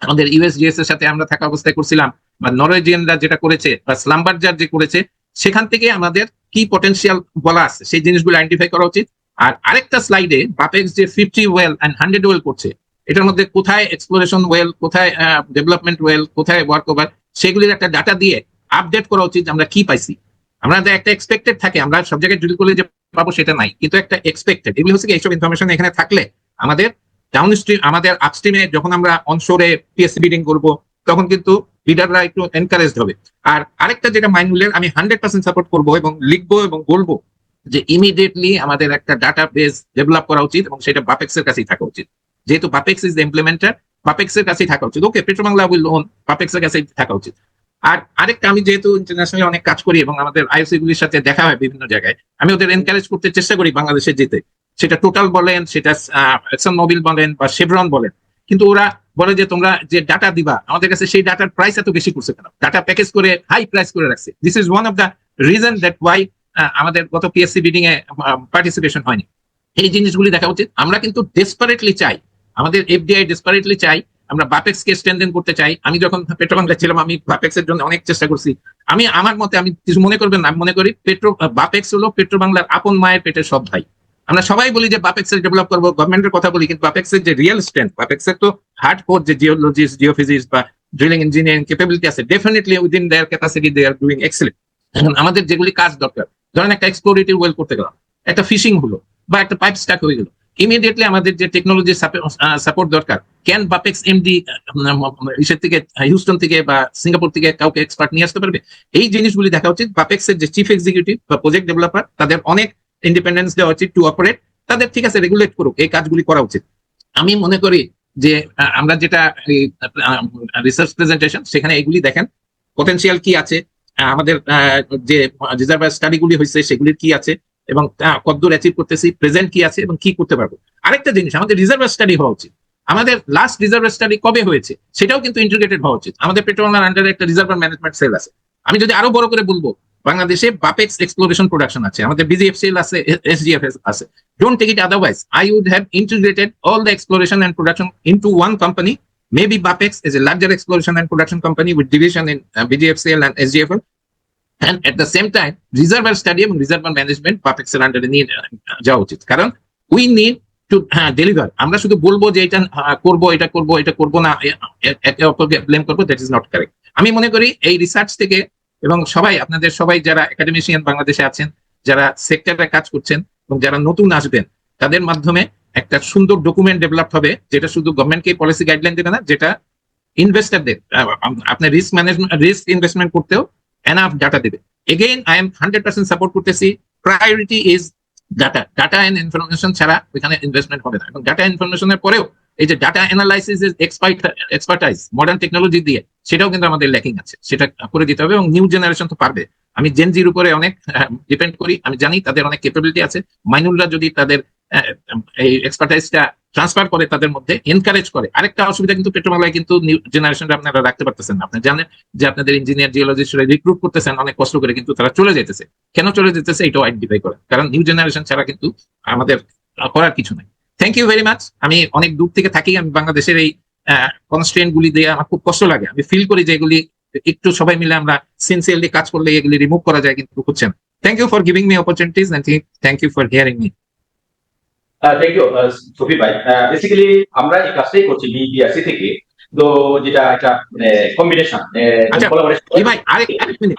আমাদের USGS এর সাথে আমরা থাকা অবস্থায় করছিলাম, বা নরওয়েজিয়ানরা যেটা করেছে, বা স্লাম্বারজার যে করেছে, সেখান থেকে আমাদের কি পটেনশিয়াল বলা আছে সেই জিনিসগুলো আইডেন্টিফাই করা উচিত। আর আরেকটা স্লাইডে বাপেক্স যে 50 ওয়েল অ্যান্ড 100 ওয়েল করছে, এটার মধ্যে কোথায় এক্সপ্লোরেশন ওয়েল, কোথায় ডেভেলপমেন্ট ওয়েল, কোথায় ওয়ার্ক ওভার, সেগুলির একটা ডাটা দিয়ে আপডেট করা উচিত আমরা কি পাইছি। আমরা একটা এক্সপেক্টেড থাকে, আমরা সব জায়গায় ড্রিল করলে যে পাবো সেটা নাই, কিন্তু একটা এক্সপেক্টেড, এগুলি হচ্ছে কি এইসব ইনফরমেশন এখানে থাকলে আমাদের ডাউন স্ট্রিম, আমাদের আপস্ট্রিমে যখন আমরা অনশোরে পিএসসি বিডিং করবো তখন কিন্তু লিডাররা একটু এনকারেজড হবে। আর আরেকটা যেটা মাইনুলের আমি 100% সাপোর্ট করবো এবং লিখবো এবং বলবো যে ইমিডিয়েটলি আমাদের একটা ডাটা বেস ডেভেলপ করা উচিত এবং সেটা বাপেক্স এর কাছেই থাকা উচিত। যেহেতু Bapex is the implementer, Bapex এর কাছেই থাকা উচিত। ওকে, পেট্রোবাংলা উইল ওন, বাপেক্স এর কাছেই থাকা উচিত। আর আরেকটা, আমি যেহেতু ইন্টারন্যাশনালি অনেক কাজ করি এবং আমাদের আইওসি গুলির সাথে দেখা হয় বিভিন্ন জায়গায়, আমি ওদের এনকারেজ করতে চেষ্টা করি বাংলাদেশে যেতে। সেটা টোটাল বলেন, সেটা এক্সন মোবিল বলেন বা শেভরন বলেন, কিন্তু ওরা বলে যে তোমরা যে ডাটা দিবা আমাদের কাছে, সেই ডাটার প্রাইস এত বেশি করছে কেন, ডাটা প্যাকেজ করে হাই প্রাইস করে রাখছে। This is one of the reason that why আমাদের গত পিএসসি বিডিং এ পার্টিসিপেশন হয়নি। এই জিনিসগুলি দেখা উচিত। আমরা কিন্তু ডেসপারেটলি চাই, আমাদের এফডিআই ডেসপারেটলি চাই, আমরা বাপেক্স কে স্ট্রেনথেন করতে চাই। আমি যখন পেট্রোবাংলা ছিলাম আমি বাপেক্স এর জন্য অনেক চেষ্টা করছি। আমি আমার মতে, আমি কিছু মনে করবেন না, আমি মনে করি বাপেক্স হলো পেট্রোবাংলার আপন মায়ের পেটের সব ভাই। আমরা সবাই বলি যে বাপেক্স এর ডেভেলপ করবো, গভর্নমেন্টের কথা বলি, কিন্তু বাপেক্স এর যে রিয়েল স্ট্রেংথ, বাপেক্স এর তো হার্ড কোর যে জিওলজিস্ট, জিওফিজিক্স বা ড্রিলিং ইঞ্জিনিয়ারিং ক্যাপাবিলিটি আছে, definitely within their capacity they are doing excellent. এখন আমাদের যেগুলি কাজ দরকার, ধরেন একটা এক্সপ্লোরেটিভ ওয়েল করতে গেলাম, একটা ফিশিং হলো বা একটা পাইপ স্টাক হয়ে গেল, ইমিডিয়েটলি আমাদের যে টেকনোলজি সাপোর্ট দরকার, ক্যান বাপেক্স এমডি ইসের থেকে, হিউস্টন থেকে বা সিঙ্গাপুর থেকে কাউকে এক্সপার্ট নিয়ে আসতে পারবে? এই জিনিসগুলি দেখা উচিত। বাপেক্স এর যে চিফ এক্সিকিউটিভ বা প্রজেক্ট ডেভেলপার, তাদের অনেক ইন্ডিপেন্ডেন্স দেওয়া উচিত টু অপারেট। তাদের ঠিক আছে রেগুলেট করুক, এই কাজগুলি করা উচিত। আমি মনে করি যে আমরা যেটা রিসার্চ প্রেজেন্টেশন, সেখানে এগুলি দেখেন পটেনশিয়াল কি আছে, আমাদের যে রিজার্ভার স্টাডিগুলি হয়েছে সেগুলির কি আছে এবং কতদূর অ্যাচিভ করতেছি, প্রেজেন্ট কি আছে এবং কি করতে পারবো। আরেকটা জিনিস, আমাদের রিজার্ভার স্টাডি হওয়া উচিত। আমাদের লাস্ট রিজার্ভার স্টাডি কবে হয়েছে সেটাও কিন্তু ইন্টিগ্রেটেড হওয়া উচিত। আমাদের পেট্রোবাংলার আন্ডারে একটা রিজার্ভার ম্যানেজমেন্ট সেল আছে। আমি যদি আরো বড় করে বলবো, বাংলাদেশে বাপেক্স এক্সপ্লোরেশন প্রোডাকশন আছে, আমাদের বিজিএফসিএল আছে, এসডিএফএস আছে। Don't take it otherwise. I would have integrated all the exploration and production into one company. Maybe BAPEX is a larger exploration and production company with division in BGFCL and SGFL. And at the same time, reservoir study and reservoir management BAPEX এর আন্ডারে নিয়ে যাওয়া উচিত। কারণ we need to deliver. আমরা শুধু বলবো যে এটা করবো, এটা করবো, এটা করবো না, একে অপরকে ব্লেম করবো, দ্যাট ইজ নট কারেক্ট। আমি মনে করি এই রিসার্চ থেকে, এবং সবাই আপনাদের সবাই যারা একাডেমিশিয়ান বাংলাদেশে আছেন, যারা সেক্টরে কাজ করছেন এবং যারা নতুন আসবেন, তাদের মাধ্যমে একটা সুন্দর ডকুমেন্ট ডেভেলপ হবে, যেটা শুধু গভর্নমেন্টকে পলিসি গাইডলাইন দেবে না, যেটা ইনভেস্টরদের আপনার রিস্ক ম্যানেজমেন্ট, রিস্ক ইনভেস্টমেন্ট করতেও এনাফ ডাটা দেবে। এগেইন আই এম 100% সাপোর্ট করতেছি। Priority is data. Data and information ছাড়া ওইখানে ইনভেস্টমেন্ট হবে না। এবং ডাটা ইনফরমেশনের পরেও এই যে data analysis expertise modern technology দিয়ে, সেটাও কিন্তু আমাদের ল্যাকিং আছে, সেটা করে দিতে হবে। এবং নিউ জেনারেশন তো পারবে। আমি জেনজির উপরে অনেক ডিপেন্ড করি, আমি জানি তাদের অনেক ক্যাপাবিলিটি আছে। মাইনুলরা যদি তাদের এই এক্সপার্টাইজটা ট্রান্সফার করে, তাদের মধ্যে এনকারেজ করে। আরেকটা অসুবিধা কিন্তু পেট্রোবাংলায় কিন্তু নিউ জেনারেশনটা আপনারা রাখতে পারতেছেন না। আপনি জানেন যে আপনাদের ইঞ্জিনিয়ার, জিওলজিস্টরা রিক্রুট করতেছেন অনেক কষ্ট করে, কিন্তু তারা চলে যেতেছে। কেন চলে যেতেছে এটাও আইডেন্টিফাই করেন, কারণ নিউ জেনারেশন ছাড়া কিন্তু আমাদের করার কিছু নাই। Thank you very much. আমি অনেক দূর থেকে থাকি, আমি বাংলাদেশের এই কনস্ট্রেন্ট গুলি দিয়ে আমার খুব কষ্ট লাগে। আমি ফিল করি যে এগুলি একটু সবাই মিলে আমরা সিনসিয়ারলি কাজ করলে এগুলি রিমুভ করা যায়, কিন্তু হচ্ছে না। Thank you for giving me opportunities and thank you for hearing me. Thank you Shafi ভাই। বেসিক্যালি আমরা এই কাজটাই করছি বিআরসি থেকে, তো যেটা একটা মানে কম্বিনেশন। আচ্ছা ভাই, আরেক মিনিট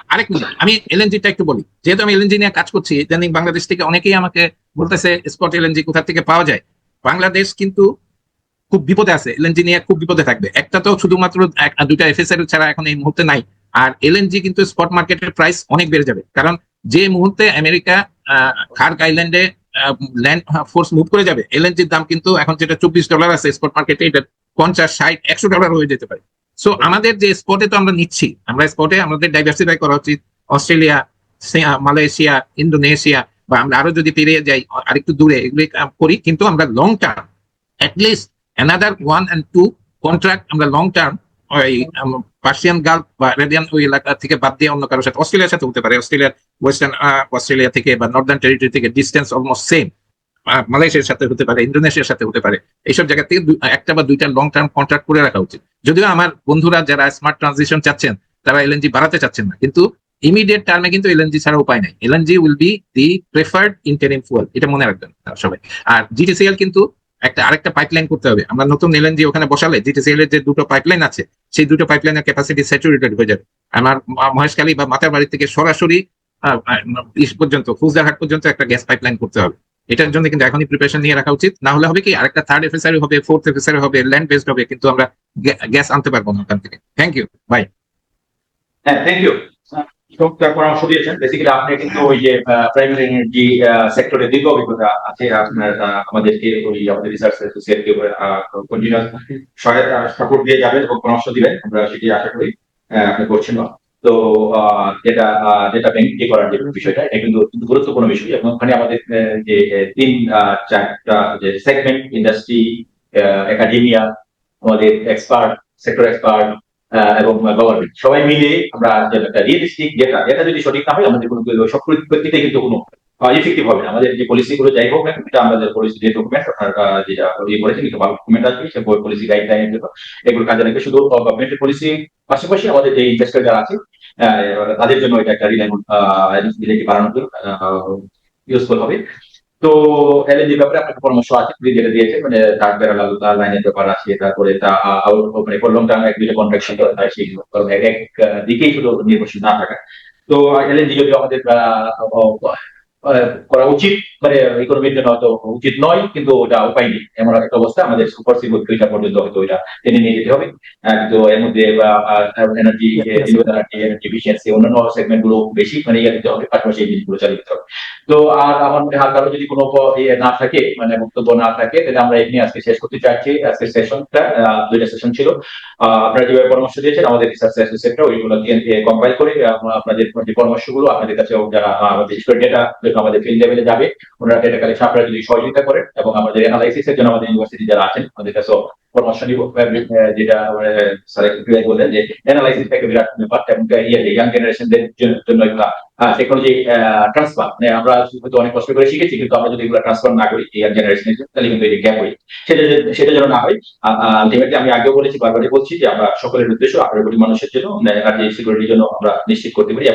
আমি এলএনজিটা একটু বলি। যেহেতু আমি এলএনজি নিয়ে কাজ করছি, জানি বাংলাদেশ থেকে অনেকেই আমাকে বলতেছে স্পট এলএনজি কোথা থেকে পাওয়া যায়। বাংলাদেশ কিন্তু খুব বিপদে আছে, এলএনজি নিয়ে খুব বিপদে থাকবে। একটা তো শুধুমাত্র দুইটা এফএসএল ছাড়া এখন এই মুহূর্তে নাই। আর এলএনজি কিন্তু স্পট মার্কেটের প্রাইস অনেক বেড়ে যাবে, কারণ যে মুহূর্তে আমেরিকা খার্গ আইল্যান্ডে ল্যান্ড ফোর্স মুভ করে যাবে, এলএনজির দাম কিন্তু এখন যেটা $24 আছে স্পট মার্কেটে, এটা $50, $60, $100 হয়ে যেতে পারে। সো আমাদের যে স্পটে তো আমরা নিচ্ছি, আমরা স্পটে আমাদের ডাইভার্সিফাই করা উচিত। অস্ট্রেলিয়া, মালয়েশিয়া, ইন্দোনেশিয়া, বা আমরা আরো যদি পেরিয়ে যাই আরেকটু দূরে, এগুলি করি। কিন্তু আমরা long term at least another 1 and 2 contract আমরা লং টার্ম ওই পার্সিয়ান গালফ বা আরেবিয়ান ওই এলাকা থেকে বাদ দিয়ে অন্য কারোর সাথে, অস্ট্রেলিয়ার সাথে হতে পারে, অস্ট্রেলিয়ার ওয়েস্টার্ন অস্ট্রেলিয়া থেকে বা নর্দার্ন টেরিটরি থেকে ডিস্টেন্স অলমোস্ট সেম, মালয়েশিয়ার সাথে হতে পারে, ইন্দোনেশিয়ার সাথে হতে পারে। এইসব জায়গা থেকে একটা বা দুইটা লং টার্ম কন্ট্রাক্ট করে রাখা উচিত। যদিও আমার বন্ধুরা যারা স্মার্ট ট্রানজিশন চাচ্ছেন, তারা এলএনজি বাড়াতে চাচ্ছেন না, কিন্তু ইমিডিয়েট টার্মে কিন্তু এলএনজি ছাড়া উপায় নাই। LNG will be the preferred interim fuel, এটা মনে রাখবেন সবাই। আর জিটিসিএল কিন্তু আরেকটা পাইপলাইন করতে হবে। আমরা নতুন এলএনজি ওখানে বসালে জিটিসিএল এর যে দুটো পাইপলাইন আছে সেই দুটো পাইপলাইনের ক্যাপাসিটি স্যাচুরেটেড হয়ে যাবে। আমার মহেশখালী বা মাতারবাড়ি থেকে সরাসরি পর্যন্ত ফুলজারহাট পর্যন্ত একটা গ্যাস পাইপলাইন করতে হবে। এটার জন্য কিন্তু এখনই প্রিপারেশন নিয়ে রাখা উচিত, না হলে হবে কি আরেকটা থার্ড এফএসআর হবে, ফোর্থ এফএসআর হবে, ল্যান্ড বেসড হবে, কিন্তু আমরা গ্যাস আনতে পারবো না ওখান থেকে। Thank you bye. হ্যাঁ, থ্যাংক ইউ। পরামর্শ দিয়েছেন। বেসিক্যালি আপনি কিন্তু ওই যে প্রাইমারি এনার্জি সেক্টরে দীর্ঘ অভিজ্ঞতা আছে আপনার, আমাদেরকে ওই আমাদের রিসার্চ অ্যাসোসিয়েটকে কন্টিনিউয়াস সহায়তা সাপোর্ট দিয়ে যাবেন এবং পরামর্শ দিবেন, আমরা সেটি আশা করি আপনি করছেন। তো যেটা ব্যাংকিং করার যে বিষয়টা, এটা কিন্তু গুরুত্বপূর্ণ বিষয় এবং ওখানে আমাদের যে চারটা যে সেগমেন্ট, ইন্ডাস্ট্রি, একাডেমিয়া, আমাদের এক্সপার্ট, সেক্টর এক্সপার্ট এবং গভর্নমেন্ট সবাই মিলে আমরা যে একটা রিয়েলিস্টিক ডেটা যদি সঠিক না হয় আমাদের কোনো সব পরিস্থিতিতে কিন্তু কোনো ইফেক্টিভ হবে না। আমাদের যে পলিসি গুলো যাই হোক না, এটা আমাদের পলিসি যে ডকুমেন্ট যেটা ইয়ে করেছেন, কিন্তু ভালো ডকুমেন্ট আসবে, সে পলিসি গাইডলাইন এগুলো কাজে লাগবে। শুধু গভর্নমেন্টের পলিসি পাশাপাশি আমাদের যে ইনভেস্টর যারা আছে তাদের জন্য এটা একটা রিলায়েবল বাড়ানোর জন্য ইউজফুল হবে। তো এলএনজি ব্যাপারে আপনার পরামর্শ আছে, যেটা দিয়েছে, মানে তার প্যারালাল লাইনের ব্যাপার আছে, তারপরে তা মানে লং টার্ম এক দুইটা কন্ট্রাকশন সেই এক দিকেই শুধু নির্ভরশীল না থাকা। তো এলএনজি যদি আমাদের করা উচিত, মানে ইকোনমির জন্য হয়তো উচিত নয়, কিন্তু ওটা উপায় নেই, এমন একটা অবস্থা আমাদের সুপারসিবল ফিউচার পর্যন্ত হয়তো ওইটা টেনে নিয়ে যেতে হবে। কিন্তু এর মধ্যে এনার্জি এফিসিয়েন্সি অন্যান্য সেগমেন্ট গুলো বেশি মানে ইয়ে দিতে হবে, পাশাপাশি এই জিনিসগুলো চালিয়ে দিতে হবে। তো আর আমার মনে হয় কারো যদি কোনো না থাকে, মানে বক্তব্য না থাকে, তাহলে আমরা এমনি আজকে শেষ করতে চাচ্ছি। আজকের সেশনটা দুইটা সেশন ছিল। আপনারা যেভাবে পরামর্শ দিয়েছেন আমাদের রিসার্চ অ্যাসোসিয়েটরা ওইগুলো কম্পাইল করে আপনাদের যে পরামর্শগুলো আপনাদের কাছে, যারা আমাদের ডেটা আমাদের ফিল্ড লেভেলে যাবে, ওনারা ডেটা কালেকশন আপনারা যদি সহযোগিতা করেন এবং আমাদের অ্যানালাইসিস এর জন্য আমাদের ইউনিভার্সিটি যারা আছেন আমাদের কাছে পরামর্শ নিব, যেটা স্যার বললেন যে অ্যানালাইসিস থেকে বিরাট ব্যাপার, এবং ইয়াং জেনারেশনদের জন্য এগুলা টেকনোলজি ট্রান্সফার, মানে আমরা হয়তো অনেক কষ্ট করে শিখেছি, কিন্তু আমরা যদি এগুলো ট্রান্সফার না করি ইয়াং জেনারেশনের জন্য, তাহলে কিন্তু এই গ্যাপ হয়, সেটা যেন না হয়। আলটিমেটলি আমি আগেও বলেছি, বারবারই বলছি যে আমরা সকলের উদ্দেশ্য 18 কোটি মানুষের জন্য এনার্জি সিকিউরিটির জন্য আমরা নিশ্চিত করতে পারি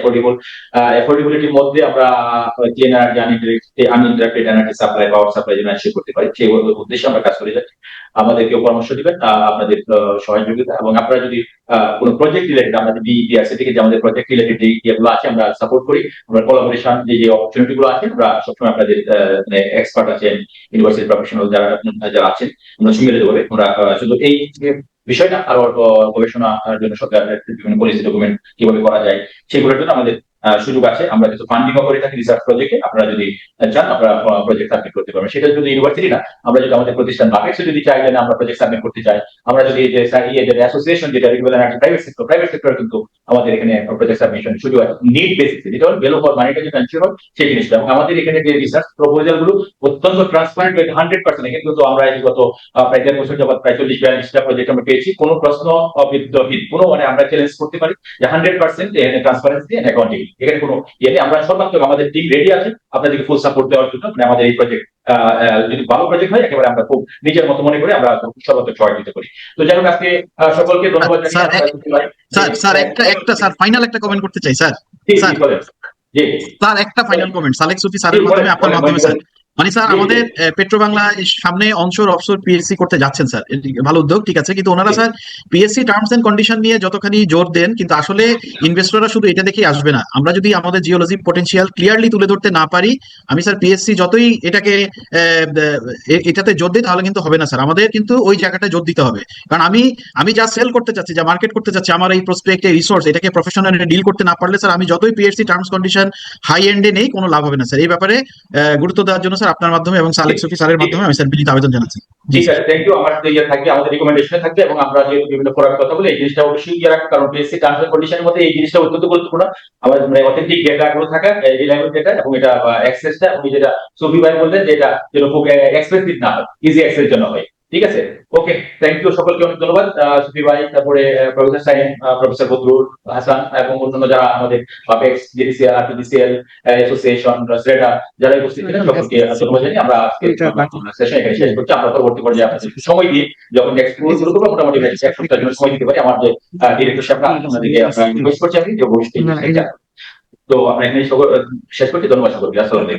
অ্যাফোর্ডেবিলিটির মধ্যে আমরা clean energy, uninterrupted energy supply, power supply যেন নিশ্চিত করতে পারি, সেই উদ্দেশ্যে আমরা কাজ করে যাচ্ছি। আমাদেরকেও পরামর্শ দিবেন, আপনাদের সহযোগিতা, এবং আপনারা যদি কোনো প্রজেক্ট রিলেটেড, আমরা যদি বিআরসি থেকে যে আমাদের প্রজেক্ট রিলেটেড যে ইয়েগুলো আছে আমরা সাপোর্ট করি, আমরা কোলাবোরেশন যে অপরচুনিটি গুলো আছে আমরা সবসময় আপনাদের এক্সপার্ট আছেন, ইউনিভার্সিটি প্রফেশনাল যারা আছেন, আমরা সঙ্গে দেবো। আমরা শুধু এই বিষয়টা আরো গবেষণার জন্য সরকারের বিভিন্ন পলিসি ডকুমেন্ট কিভাবে করা যায় সেগুলোর জন্য আমাদের সুযোগ আছে। আমরা কিছু ফান্ডিংও করে থাকি রিসার্চ প্রজেক্টে, আপনারা যদি চান আপনারা প্রজেক্ট সাবমিট করতে পারবেন। সেটা যদি ইউনিভার্সিটি না, আমরা যদি আমাদের প্রতিষ্ঠান বাপেক্সে যদি চাই যে আমরা প্রজেক্ট সাবমিট করতে চাই, আমরা যদি অ্যাসোসিয়েশন যেটা প্রাইভেট সেক্টর কিন্তু আমাদের এখানে প্রজেক্ট সাবমিশন শুধু নিড বেসিস, যেটা ভ্যালু ফর মানিটা যেটা এনশিওর হয় সেই জিনিসটা। এবং আমাদের এখানে যে রিসার্চ প্রপোজাল গুলো অত্যন্ত ট্রান্সপারেন্ট, 100%। এখানে কিন্তু আমরা গত প্রায় 1.5 বছর যাবত প্রায় 40-42টা প্রজেক্ট আমরা পেয়েছি, কোনো প্রশ্ন বিদ্যহীন, কোনো মানে আমরা চ্যালেঞ্জ করতে পারি যে 100% ট্রান্সপারেন্সি এন্ড অ্যাকাউন্টিং, এখানে কোনো ইয়ে নেই। আমরা সর্বাত্মক আমাদের টিম রেডি আছে আপনাদেরকে ফুল সাপোর্ট দেওয়ার জন্য। মানে আমাদের এই প্রজেক্ট যদি ভালো প্রজেক্ট হয়, একেবারে আমরা খুব নিজের মতো মনে করে আমরা সর্বাত্মক সহায় দিতে পারি। তো যাই হোক, আজকে সকলকে ধন্যবাদ স্যার স্যার ফাইনাল একটা কমেন্ট করতে চাই স্যার। স্যার একটা ফাইনাল কমেন্ট সালেক সুফি স্যারের মাধ্যমে, আপনার মাধ্যমে স্যার। মানে স্যার আমাদের পেট্রো বাংলা সামনে অনশোর অফশোর পিএসসি করতে যাচ্ছেন স্যার, ভালো উদ্যোগ, ঠিক আছে, কিন্তু ওনারা sir PSC terms and condition নিয়ে যতখানি জোর দেন, কিন্তু আসলে ইনভেস্টররা শুধু এটা দেখেই আসবে না। আমরা যদি আমাদের জিওলজি পটেনশিয়াল ক্লিয়ারলি তুলে ধরতে না পারি, আমি স্যার পিএসসি যতই এটাতে জোর দিই তাহলে কিন্তু হবে না স্যার। আমাদের কিন্তু ওই জায়গাটা জোর দিতে হবে, কারণ আমি যা সেল করতে চাচ্ছি, যা মার্কেট করতে চাচ্ছি, আমার এই প্রসপেক্ট রিসোর্স, এটাকে প্রফেশনাল ডিল করতে না পারলে স্যার আমি যতই পিএসসি টার্মস কন্ডিশন হাই এন্ডে নেই, কোনো লাভ হবে না স্যার। এই ব্যাপারে গুরুত্ব দেওয়ার জন্য স্যার আপনার মাধ্যমে এবং সালেক সুফি স্যারের মাধ্যমে আমি স্যার বিনীত আবেদন জানাচ্ছি। ঠিক আছে, থ্যাংক ইউ। আমার ইয়ে থাকবে, আমাদের রিকমেন্ডেশনে থাকবে, এবং আমরা যে বিভিন্ন ফোরামে কথা বলে এই জিনিসটা অবশ্যই ইয়ে রাখবো, কারণ পিএসসি টার্মস এন্ড কন্ডিশনের মধ্যে এই জিনিসটা অত্যন্ত গুরুত্বপূর্ণ। আমাদের মানে অথেন্টিক ডেটা গুলো থাকা, রিলায়েবল ডেটা, এবং এটা অ্যাক্সেসটা, উনি যেটা সুফি ভাই বললেন যে এটা যেন খুব এক্সপেন্সিভ না হয়, ইজি অ্যাক্সেস জন্য হয়। ঠিক আছে, ওকে, থ্যাংক ইউ, সকলকে অনেক ধন্যবাদ। সুফি ভাই, তারপরে প্রফেসর সাইন, প্রফেসর বদরুল হাসান, এবং অন্যান্য যারা আমাদের বাপেক্স, জিডিসিএল, আরটিডিসিএল অ্যাসোসিয়েশন, শ্রেডা যারা উপস্থিত ছিলেন, সকলকে ধন্যবাদ জানিয়ে আমরা সেশন এখানে শেষ করছি। আমরা পরবর্তী পর্যায়ে আপনাদের সময় দিয়ে যখন এক্সপ্লোর শুরু করবো, মোটামুটি 1 সপ্তাহের জন্য সময় দিতে পারি। আমার যে ডিরেক্টর সাহেব আপনাদেরকে রিকোয়েস্ট করছি আমি যে ভবিষ্যতে তো আমরা এখানে শেষ করছি। ধন্যবাদ সকলকে। আসসালামু আলাইকুম।